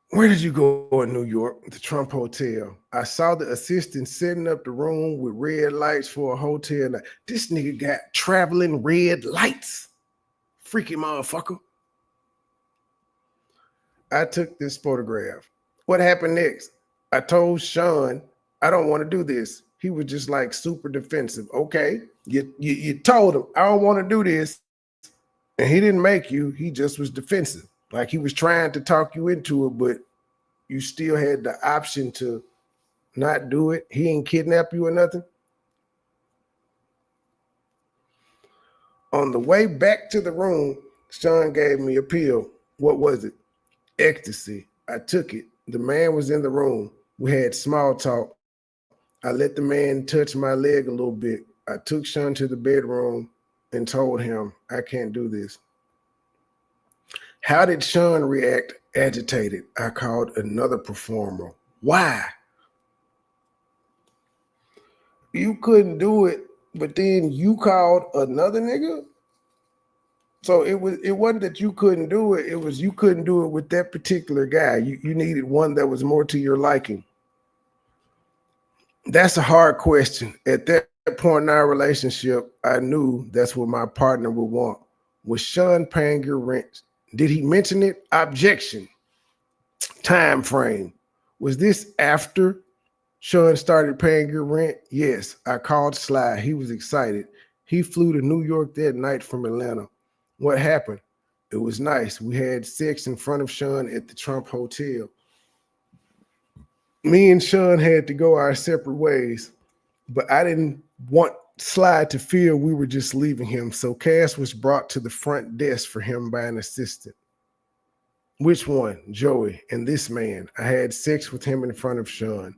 Where did you go in New York? The Trump Hotel. I saw the assistant setting up the room with red lights for a hotel. This nigga got traveling red lights. Freaky motherfucker. I took this photograph. What happened next? I told Sean, I don't want to do this. He was just like super defensive. Okay, you told him, I don't want to do this. And he didn't make you. He just was defensive. Like he was trying to talk you into it, but you still had the option to not do it. He ain't kidnap you or nothing. On the way back to the room, Sean gave me a pill. What was it? Ecstasy. I took it. The man was in the room. We had small talk. I let the man touch my leg a little bit. I took Sean to the bedroom and told him, I can't do this. How did Sean react? Agitated. I called another performer. Why? You couldn't do it, but then you called another nigga? So it wasn't that you couldn't do it, it was you couldn't do it with that particular guy. You needed one that was more to your liking. That's a hard question. At that point in our relationship, I knew that's what my partner would want. Was Sean paying your rent? Did he mention it? Objection. Time frame. Was this after Sean started paying your rent? Yes. I called Sly. He was excited. He flew to New York that night from Atlanta. What happened? It was nice. We had sex in front of Sean at the Trump Hotel. Me and Sean had to go our separate ways, but I didn't want Sly to feel we were just leaving him, so Cass was brought to the front desk for him by an assistant. Which one? Joey. And this man. I had sex with him in front of Sean.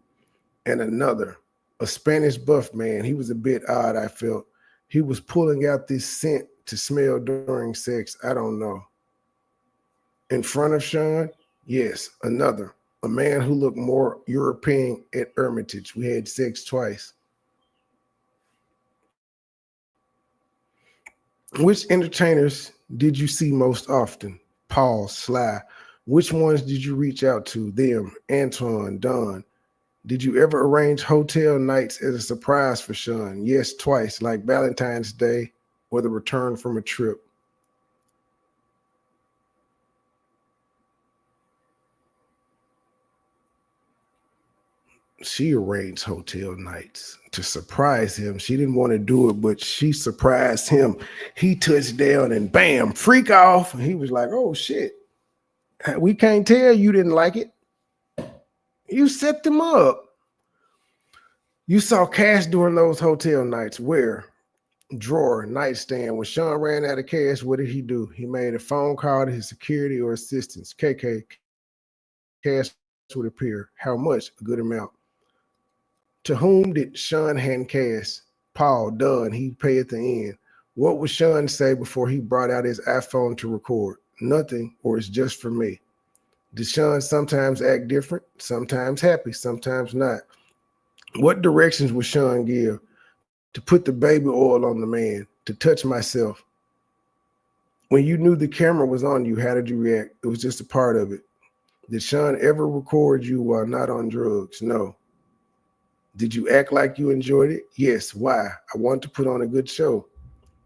And another, a Spanish buff man. He was a bit odd, I felt. He was pulling out this scent to smell during sex. I don't know. In front of Sean? Yes, another. A man who looked more European at Hermitage. We had sex twice. Which entertainers did you see most often? Paul, Sly. Which ones did you reach out to? Them, Antoine, Don. Did you ever arrange hotel nights as a surprise for Sean? Yes, twice, like Valentine's Day or the return from a trip. She arranged hotel nights to surprise him. She didn't want to do it, but she surprised him. He touched down and bam, freak off. And he was like, oh shit, we can't tell you didn't like it. You set them up. You saw cash during those hotel nights. Where? Drawer, nightstand. When Sean ran out of cash, what did he do? He made a phone call to his security or assistants. KK, cash would appear. How much? A good amount. To whom did Sean hand cash? Paul, done. He'd pay at the end. What would Sean say before he brought out his iPhone to record? Nothing, or it's just for me. Did Sean sometimes act different? Sometimes happy, sometimes not. What directions would Sean give? To put the baby oil on the man, to touch myself. When you knew the camera was on you, how did you react? It was just a part of it. Did Sean ever record you while not on drugs? No. Did you act like you enjoyed it? Yes. Why? I wanted to put on a good show.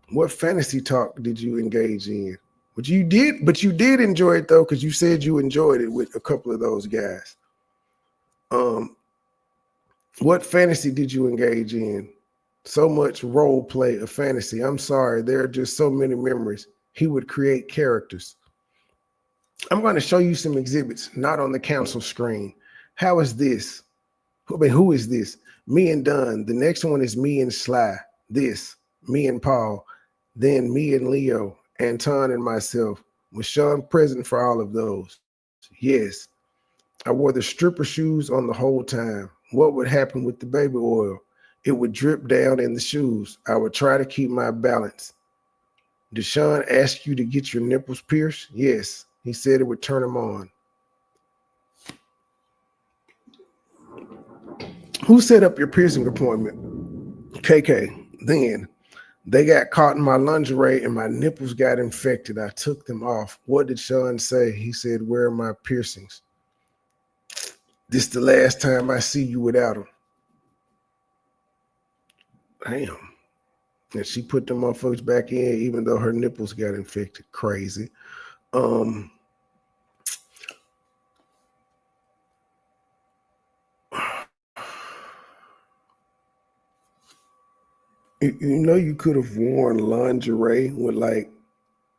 What fantasy talk did you engage in? But you did enjoy it though, because you said you enjoyed it with a couple of those guys. What fantasy did you engage in? So much role play of fantasy. I'm sorry, there are just so many memories. He would create characters. I'm going to show you some exhibits, not on the council screen. How is this? Who is this? Me and Dunn. The next one is me and Sly. This, me and Paul. Then me and Leo, Anton and myself. Was Sean present for all of those? Yes. I wore the stripper shoes on the whole time. What would happen with the baby oil? It would drip down in the shoes. I would try to keep my balance. Did Sean ask you to get your nipples pierced? Yes. He said it would turn him on. Who set up your piercing appointment? KK. Then they got caught in my lingerie and my nipples got infected. I took them off. What did Sean say? He said, where are my piercings? This the last time I see you without them. Damn. And she put them motherfuckers back in even though her nipples got infected. Crazy. You know, you could have worn lingerie with like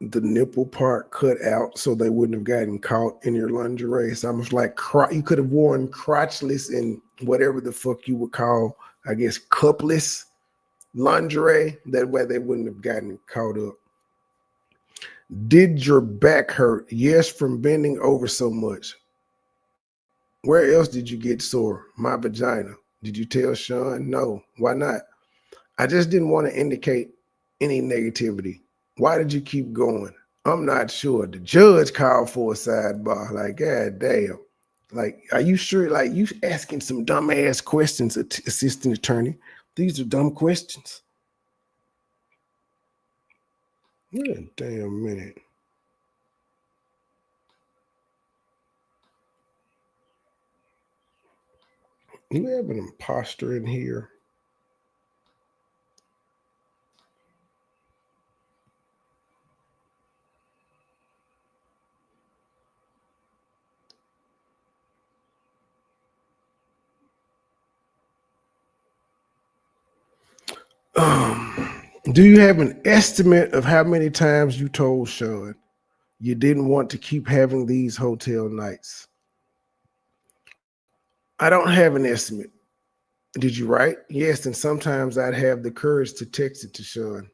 the nipple part cut out so they wouldn't have gotten caught in your lingerie. It's almost like you could have worn crotchless and whatever the fuck you would call, I guess, cupless lingerie. That way they wouldn't have gotten caught up. Did your back hurt? Yes, from bending over so much. Where else did you get sore? My vagina. Did you tell Sean? No. Why not? I just didn't want to indicate any negativity. Why did you keep going? I'm not sure. The judge called for a sidebar. Like, God damn. Like, are you sure? Like, you asking some dumbass questions, assistant attorney. These are dumb questions. Wait a damn minute. You have an imposter in here. Do you have an estimate of how many times you told Sean you didn't want to keep having these hotel nights? I don't have an estimate. Did you write? Yes, and sometimes I'd have the courage to text it to Sean.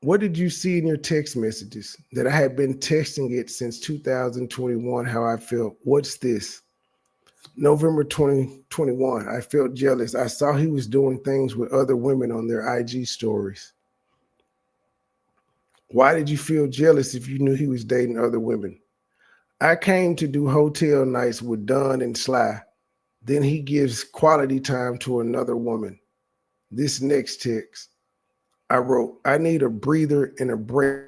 What did you see in your text messages? That I had been texting it since 2021, how I felt. What's this? November 2021, I felt jealous. I saw he was doing things with other women on their IG stories. Why did you feel jealous if you knew he was dating other women? I came to do hotel nights with Dunn and Sly. Then he gives quality time to another woman. This next text, I wrote, I need a breather and a break.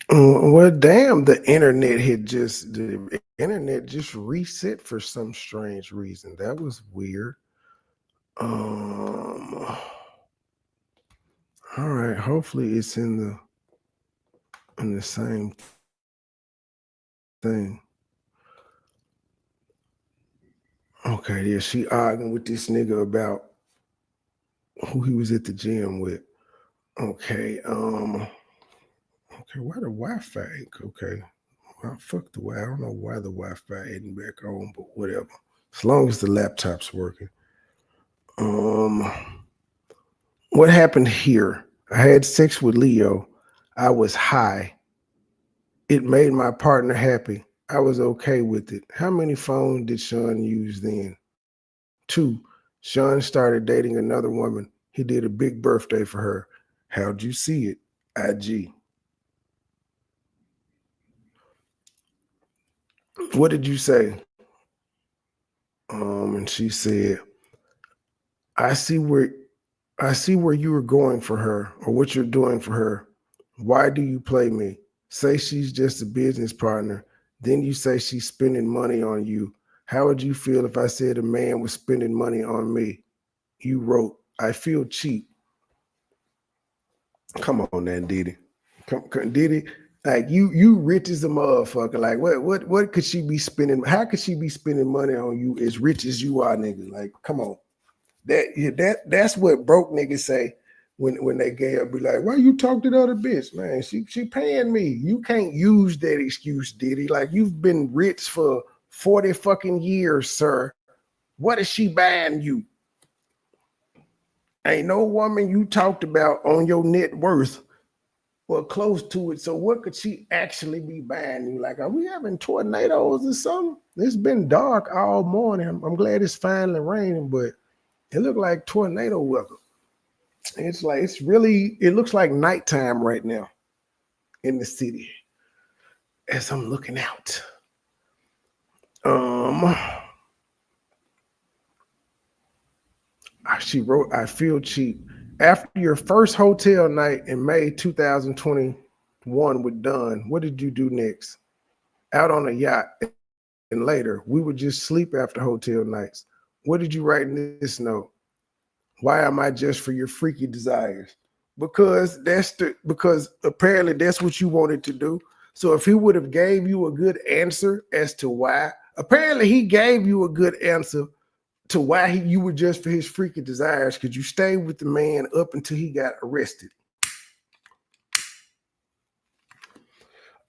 Well, damn, the internet just reset for some strange reason. That was weird. All right, hopefully it's in the same thing. Okay, yeah, she arguing with this nigga about who he was at the gym with. Okay, why the Wi-Fi? Okay, well, fuck the Wi. I don't know why the Wi-Fi isn't back on, but whatever. As long as the laptop's working. What happened here? I had sex with Leo. I was high. It made my partner happy. I was okay with it. How many phones did Sean use then? 2. Sean started dating another woman. He did a big birthday for her. How'd you see it? IG. What did you say? And she said, I see where you were going for her or what you're doing for her. Why do you play me? Say she's just a business partner. Then you say she's spending money on you. How would you feel if I said a man was spending money on me? You wrote, I feel cheap. Come on, now, Diddy. Come, Diddy. Like you rich as a motherfucker. Like what could she be spending? How could she be spending money on you as rich as you are, nigga? Like, come on. That's what broke niggas say when they gay up. Be like, why you talk to the other bitch, man? She paying me. You can't use that excuse, Diddy. Like, you've been rich for 40 fucking years, sir. What is she buying you? Ain't no woman you talked about on your net worth or close to it. So what could she actually be buying you? Like, are we having tornadoes or something? It's been dark all morning. I'm glad it's finally raining, but it looked like tornado weather. It looks like nighttime right now in the city as I'm looking out. She wrote, I feel cheap. After your first hotel night in May 2021 with Dunn, what did you do next? Out on a yacht, and later, we would just sleep after hotel nights. What did you write in this note? Why am I just for your freaky desires? Because apparently that's what you wanted to do. So if he would have gave you a good answer as to why, apparently he gave you a good answer to why you were just for his freaky desires, because you stayed with the man up until he got arrested.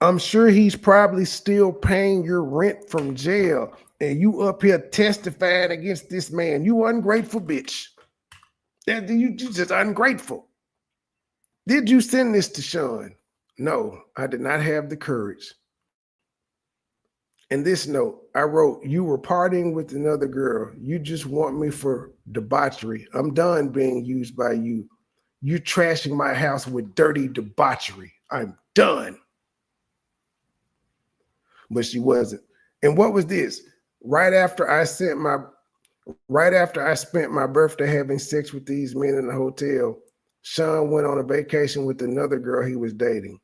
I'm sure he's probably still paying your rent from jail, and you up here testifying against this man. You ungrateful bitch. You just ungrateful. Did you send this to Sean? No, I did not have the courage. In this note, I wrote, you were partying with another girl. You just want me for debauchery. I'm done being used by you. You're trashing my house with dirty debauchery. I'm done. But she wasn't. And what was this? Right after I spent my birthday having sex with these men in the hotel, Sean went on a vacation with another girl he was dating.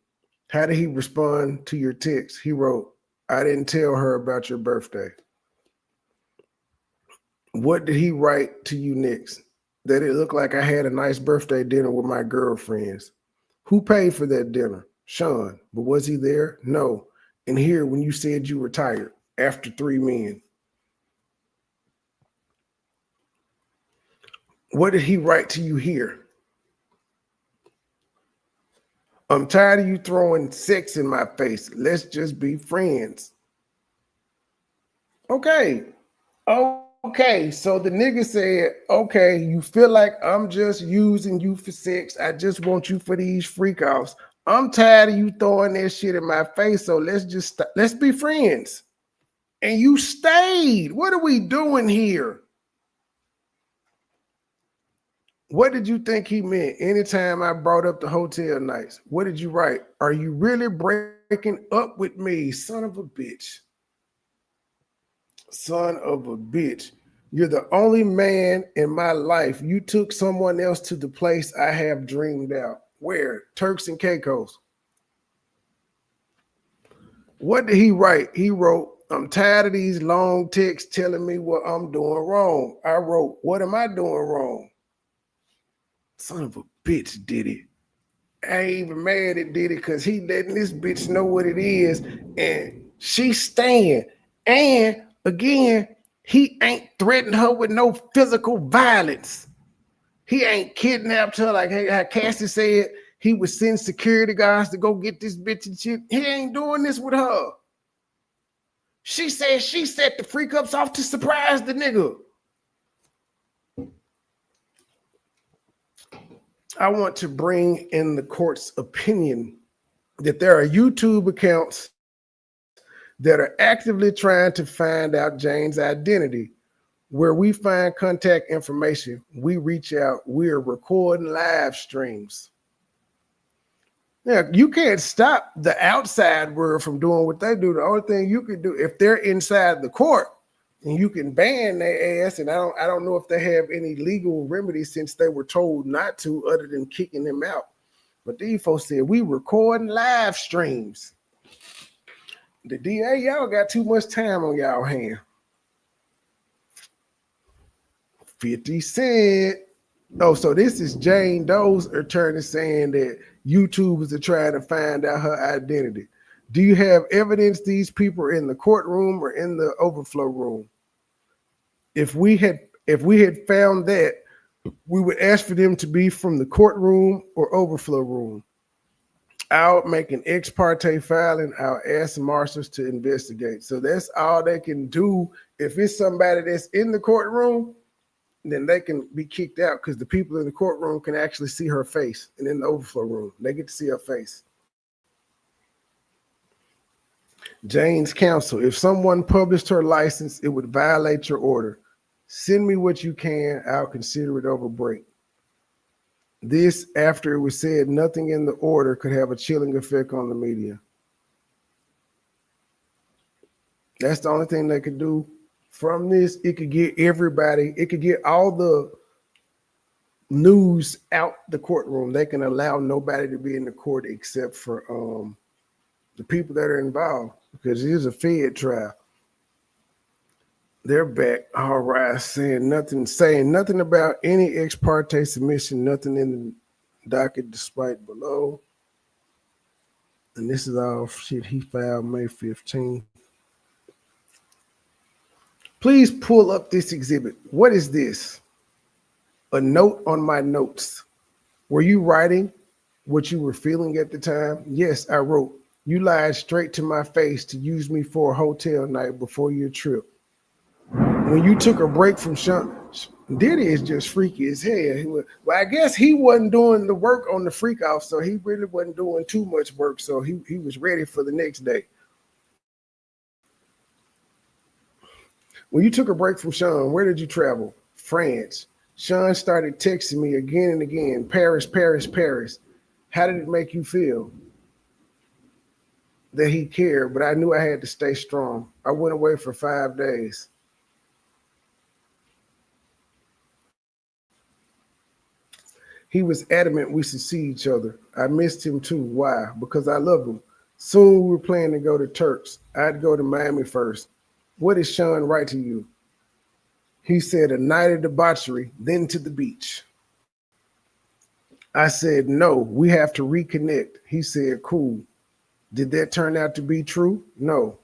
How did he respond to your text? He wrote, I didn't tell her about your birthday. What did he write to you next? That it looked like I had a nice birthday dinner with my girlfriends. Who paid for that dinner? Sean. But was he there? No. And here, when you said you were tired after 3 men. What did he write to you here? I'm tired of you throwing sex in my face. Let's just be friends. Okay. So the nigga said, okay, you feel like I'm just using you for sex. I just want you for these freak offs. I'm tired of you throwing that shit in my face. So let's be friends. And you stayed. What are we doing here? What did you think he meant anytime I brought up the hotel nights? What did you write? Are you really breaking up with me? Son of a bitch. Son of a bitch. You're the only man in my life. You took someone else to the place I have dreamed out. Where? Turks and Caicos. What did he write? He wrote, I'm tired of these long texts telling me what I'm doing wrong. I wrote, what am I doing wrong? Son of a bitch, Diddy. I ain't even mad at Diddy because he letting this bitch know what it is, and she's staying. And again, he ain't threatened her with no physical violence. He ain't kidnapped her like how Cassie said he would send security guards to go get this bitch and shit. He ain't doing this with her. She said she set the freak ups off to surprise the nigga. I want to bring in the court's opinion that there are YouTube accounts that are actively trying to find out Jane's identity. Where we find contact information, we reach out, we are recording live streams. Now, you can't stop the outside world from doing what they do. The only thing you can do, if they're inside the court, and you can ban their ass, and I don't know if they have any legal remedies since they were told not to, other than kicking them out. But these folks said we recording live streams. The DA, y'all got too much time on y'all hand. 50 Cent. Oh, so this is Jane Doe's attorney saying that YouTubers are trying to find out her identity. Do you have evidence these people are in the courtroom or in the overflow room? If we had found that, we would ask for them to be from the courtroom or overflow room. I'll make an ex parte filing. I'll ask the marshals to investigate. So that's all they can do. If it's somebody that's in the courtroom, then they can be kicked out because the people in the courtroom can actually see her face. And in the overflow room, they get to see her face. Jane's counsel, if someone published her license, it would violate your order. Send me what you can. I'll consider it over break. This, after it was said, nothing in the order could have a chilling effect on the media. That's the only thing they could do. From this, it could get everybody, it could get all the news out the courtroom. They can allow nobody to be in the court except for the people that are involved, because it is a Fed trial. They're back, all right, saying nothing about any ex parte submission, nothing in the docket despite below. And this is all shit he filed May 15th. Please pull up this exhibit. What is this? A note on my notes. Were you writing what you were feeling at the time? Yes, I wrote. You lied straight to my face to use me for a hotel night before your trip. When you took a break from Sean, Diddy is just freaky as hell. Well, I guess he wasn't doing the work on the freak off, so he really wasn't doing too much work, so he was ready for the next day. When you took a break from Sean, where did you travel? France. Sean started texting me again and again, Paris, Paris, Paris. How did it make you feel? That he cared, but I knew I had to stay strong. I went away for 5 days. He was adamant we should see each other. I missed him too. Why? Because I love him. Soon we were planning to go to Turks. I'd go to Miami first. What did Sean write to you? He said a night of debauchery, then to the beach. I said, no, we have to reconnect. He said, cool. Did that turn out to be true? No.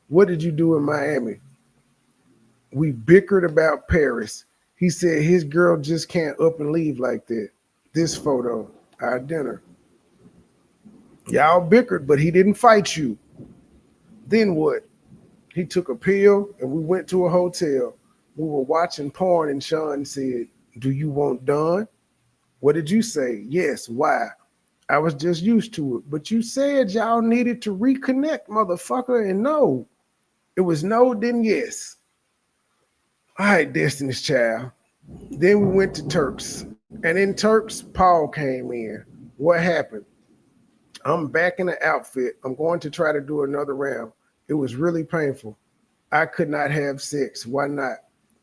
What did you do in Miami? We bickered about Paris. He said his girl just can't up and leave like that. This photo, our dinner. Y'all bickered, but he didn't fight you. Then what? He took a pill and we went to a hotel. We were watching porn and Sean said, do you want done? What did you say? Yes. Why? I was just used to it. But you said y'all needed to reconnect, motherfucker. And no. It was no, then yes. All right, Destiny's Child. Then we went to Turks. And in Turks, Paul came in. What happened? I'm back in the outfit. I'm going to try to do another round. It was really painful. I could not have sex. Why not?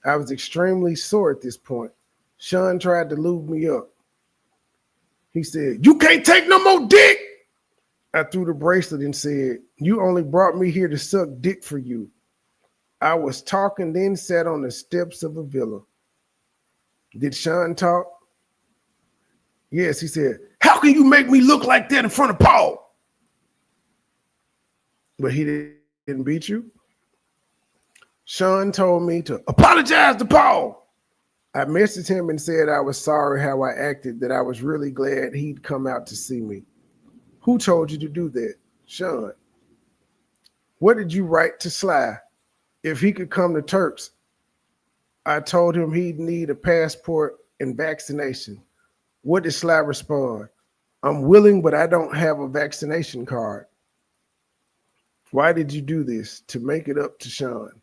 I was extremely sore at this point. Sean tried to lube me up. He said, you can't take no more dick. I threw the bracelet and said, "You only brought me here to suck dick for you." I was talking, then sat on the steps of a villa. Did Sean talk? Yes, he said, "How can you make me look like that in front of Paul?" But he didn't beat you. Sean told me to apologize to Paul. I messaged him and said I was sorry how I acted, that I was really glad he'd come out to see me. Who told you to do that? Sean. What did you write to Sly? If he could come to Turks, I told him he'd need a passport and vaccination. What did Sly respond? I'm willing, but I don't have a vaccination card. Why did you do this? To make it up to Sean.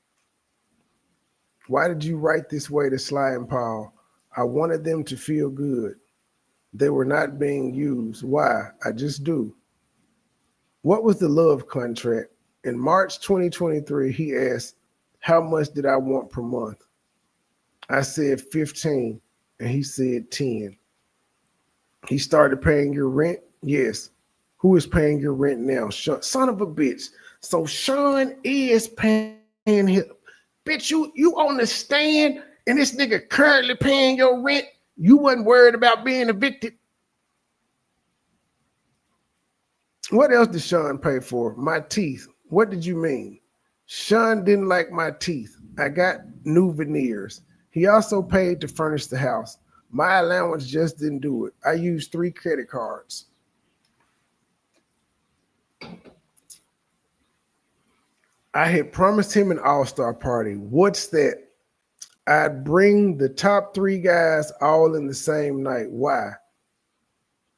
Why did you write this way to Sly and Paul? I wanted them to feel good. They were not being used. Why? I just do. What was the love contract? In March 2023, he asked, how much did I want per month? I said 15, and he said 10. He started paying your rent? Yes. Who is paying your rent now? Son of a bitch. So Sean is paying him. Bitch, you on the stand, and this nigga currently paying your rent? You wasn't worried about being evicted? What else did Sean pay for? My teeth. What did you mean? Sean didn't like my teeth. I got new veneers. He also paid to furnish the house. My allowance just didn't do it. I used 3 credit cards. I had promised him an all-star party. What's that? I'd bring the top 3 guys all in the same night. Why?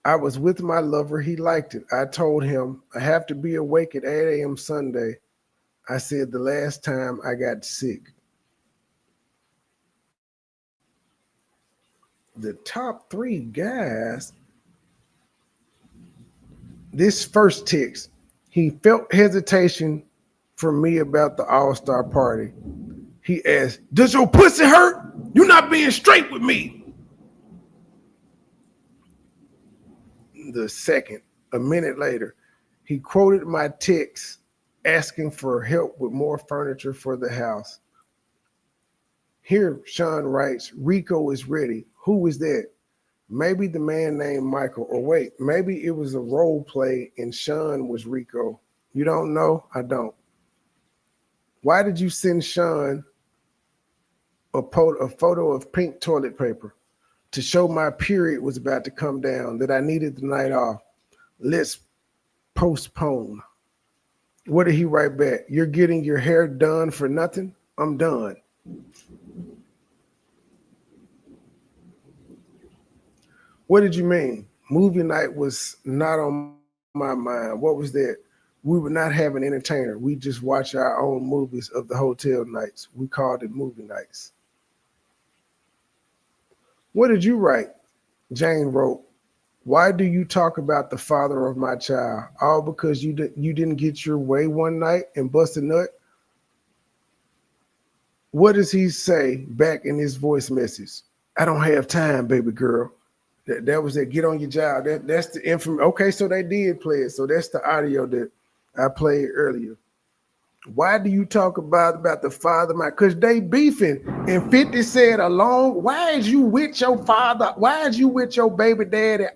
I was with my lover. He liked it. I told him I have to be awake at 8 a.m. Sunday. I said the last time I got sick. The top 3 guys. This first text, he felt hesitation from me about the all-star party. He asked, does your pussy hurt? You're not being straight with me. The second, a minute later, he quoted my text asking for help with more furniture for the house. Here, Sean writes, Rico is ready. Who is that? Maybe the man named Michael. Or wait, maybe it was a role play and Sean was Rico. You don't know? I don't. Why did you send Sean a photo of pink toilet paper? To show my period was about to come down, that I needed the night off. Let's postpone. What did he write back? You're getting your hair done for nothing? I'm done. What did you mean? Movie night was not on my mind. What was that? We would not have an entertainer. We just watch our own movies of the hotel nights. We called it movie nights. What did you write? Jane wrote, why do you talk about the father of my child? All because you didn't get your way one night and bust a nut? What does he say back in his voice message? I don't have time, baby girl. That was that get on your job. That's the information. Okay, so they did play it. So that's the audio that I played earlier. Why do you talk about the father? Because they beefing. And 50 said along, why is you with your father? Why is you with your baby daddy?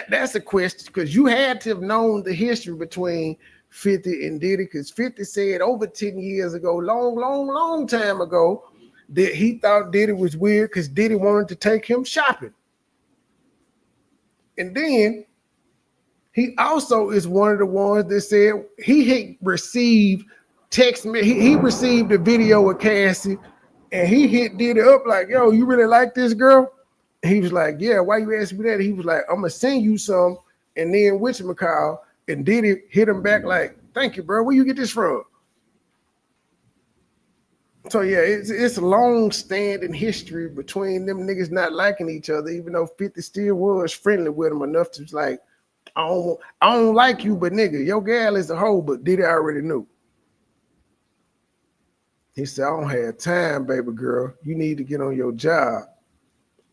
That's a question, because you had to have known the history between 50 and Diddy, because 50 said over 10 years ago, long time ago, that he thought Diddy was weird because Diddy wanted to take him shopping. And then he also is one of the ones that said he received text me. He received a video of Cassie, and he hit Diddy up like, yo, you really like this girl? And he was like, yeah, why you asking me that? He was like, I'm going to send you some. And then whatchamacallit, and Diddy hit him back like, thank you, bro. Where you get this from? So yeah, it's a long-standing history between them niggas not liking each other, even though 50 still was friendly with him enough to like, I don't like you, but nigga, your gal is a hoe, but Diddy already knew. He said, I don't have time, baby girl. You need to get on your job.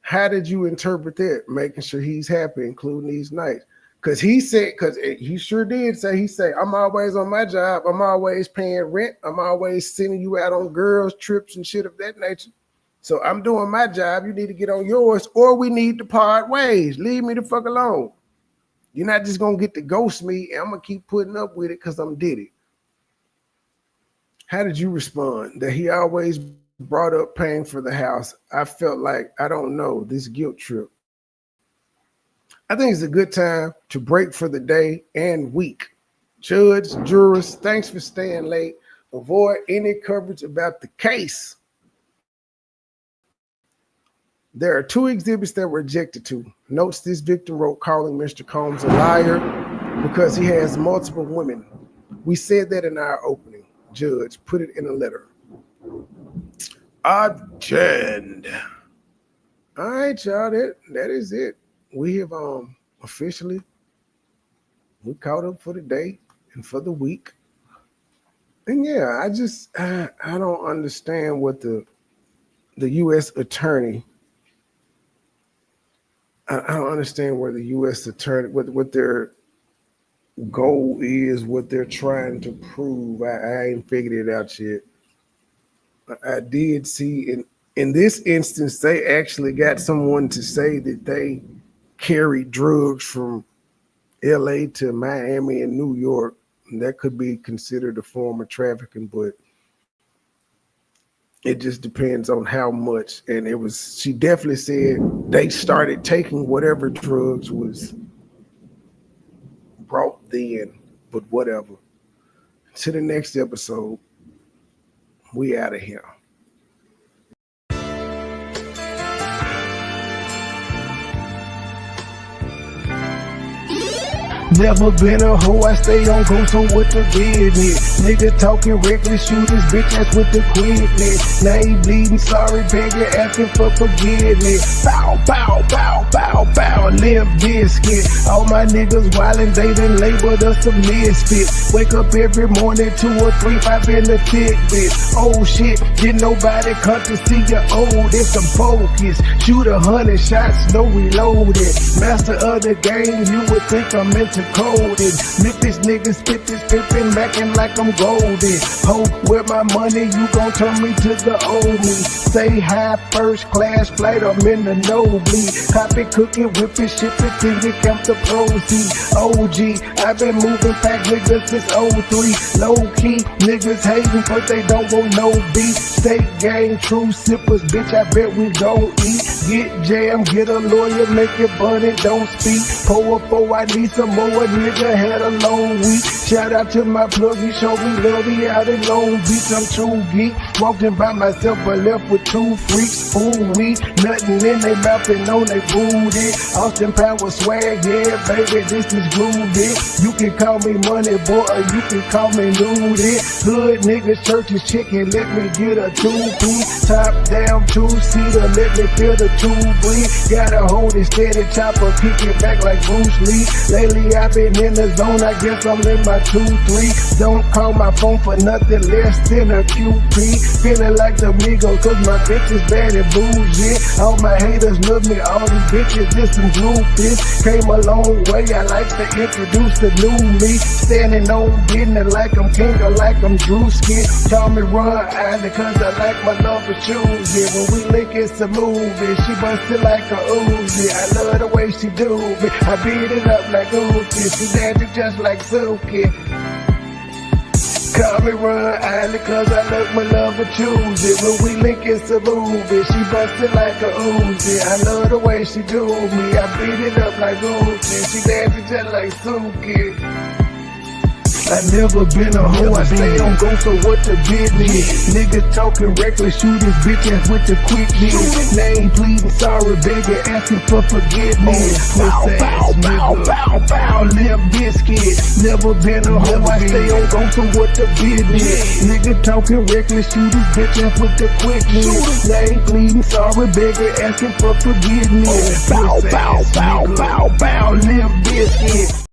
How did you interpret that? Making sure he's happy, including these nights. Cause he said, cause he sure did say, he said, I'm always on my job. I'm always paying rent. I'm always sending you out on girls trips and shit of that nature. So I'm doing my job. You need to get on yours, or we need to part ways. Leave me the fuck alone. You're not just gonna get to ghost me, and I'm gonna keep putting up with it because I'm Diddy. How did you respond? That he always brought up paying for the house. I felt like, I don't know, this guilt trip. I think it's a good time to break for the day and week. Judge, jurors, thanks for staying late. Avoid any coverage about the case. There are 2 exhibits that were objected to. Notes this victim wrote calling Mr. Combs a liar because he has multiple women. We said that in our opening. Judge, put it in a letter. Object. All right, y'all, that is it. We have officially, we caught up for the day and for the week. And yeah, I don't understand what the U.S. attorney, I don't understand where the U.S. attorney, what their goal is, what they're trying to prove. I ain't figured it out yet. I did see in this instance, they actually got someone to say that they carried drugs from LA to Miami and New York. And that could be considered a form of trafficking, but it just depends on how much. And she definitely said they started taking whatever drugs was brought then, but whatever. To the next episode, we out of here. Never been a hoe, I stay on go, so what the business? Nigga talking reckless, shoot his bitch ass with the quickness. Now he bleeding, sorry, begging, asking for forgiveness. Bow, bow, bow, bow, bow, limp biscuit. All my niggas wildin', they done labeled us a misfit. Wake up every morning, 2 or 3, 5 in the tidbit. Oh shit, did nobody come to see you old? It's some focus. Shoot 100 shots, no reloaded. Master of the game, you would think I'm into coded. Memphis niggas spit this pippin', mackin' like I'm golden. Ho, with my money, you gon' turn me to the old me. Say hi, first class flight, I'm in the nosebleed. Copy, cooking, whipping, shipping, till you count the proceeds. OG, I've been moving back niggas since 03. Low key, niggas hating, but they don't want no beef. State gang, true sippers, bitch, I bet we gon' eat. Get jammed, get a lawyer, make it bunny, don't speak. Pour up, I need some more. A nigga had a long week. Shout out to my plug, he showed me love, he out in Long Beach. I'm true geek, walking by myself but left with 2 freaks. Ooh, we nothing in they mouth and on they booty. Austin Power swag, yeah baby, this is groovy. You can call me Money Boy or you can call me Nudie. Hood niggas, churches, chicken, let me get a 2-piece. Top down, 2-seater, let me feel the 2 breathe. Gotta hold it steady, chopper, kick it back like Bruce Lee. Lately I've been in the zone, I guess I'm in my 2-3. Don't call my phone for nothing less than a QP. Feeling like the Migos, cause my bitch is bad and bougie. All my haters love me, all these bitches just some groupies. Came a long way, I like to introduce the new me. Standing on business like I'm king or like I'm Drewski. Call me Ron Island cause I like my love for choosy. When we link it's a movie, she bustin' like a Uzi. I love the way she do me, I beat it up like Uzi. She dancing just like Suki. Call me Ron Island cause I love my love for choosy. When we link it's a movie, she bustin' like a Uzi. I love the way she do me, I beat it up like Uzi. She dancing just like Suki. I never been a hoe, I stay on go, so what the business? Niggas talking reckless, shoot his bitch ass with the quickness. Name pleading, sorry, begging, asking for forgiveness. Bow, bow, bow, bow, bow, limp biscuit. Never been a hoe, I stay on go, so what the business? Nigga talking reckless, shoot his bitch ass with the quickness. Name pleading, sorry, begging, asking for forgiveness. Bow, bow, bow, bow, bow, limp biscuit.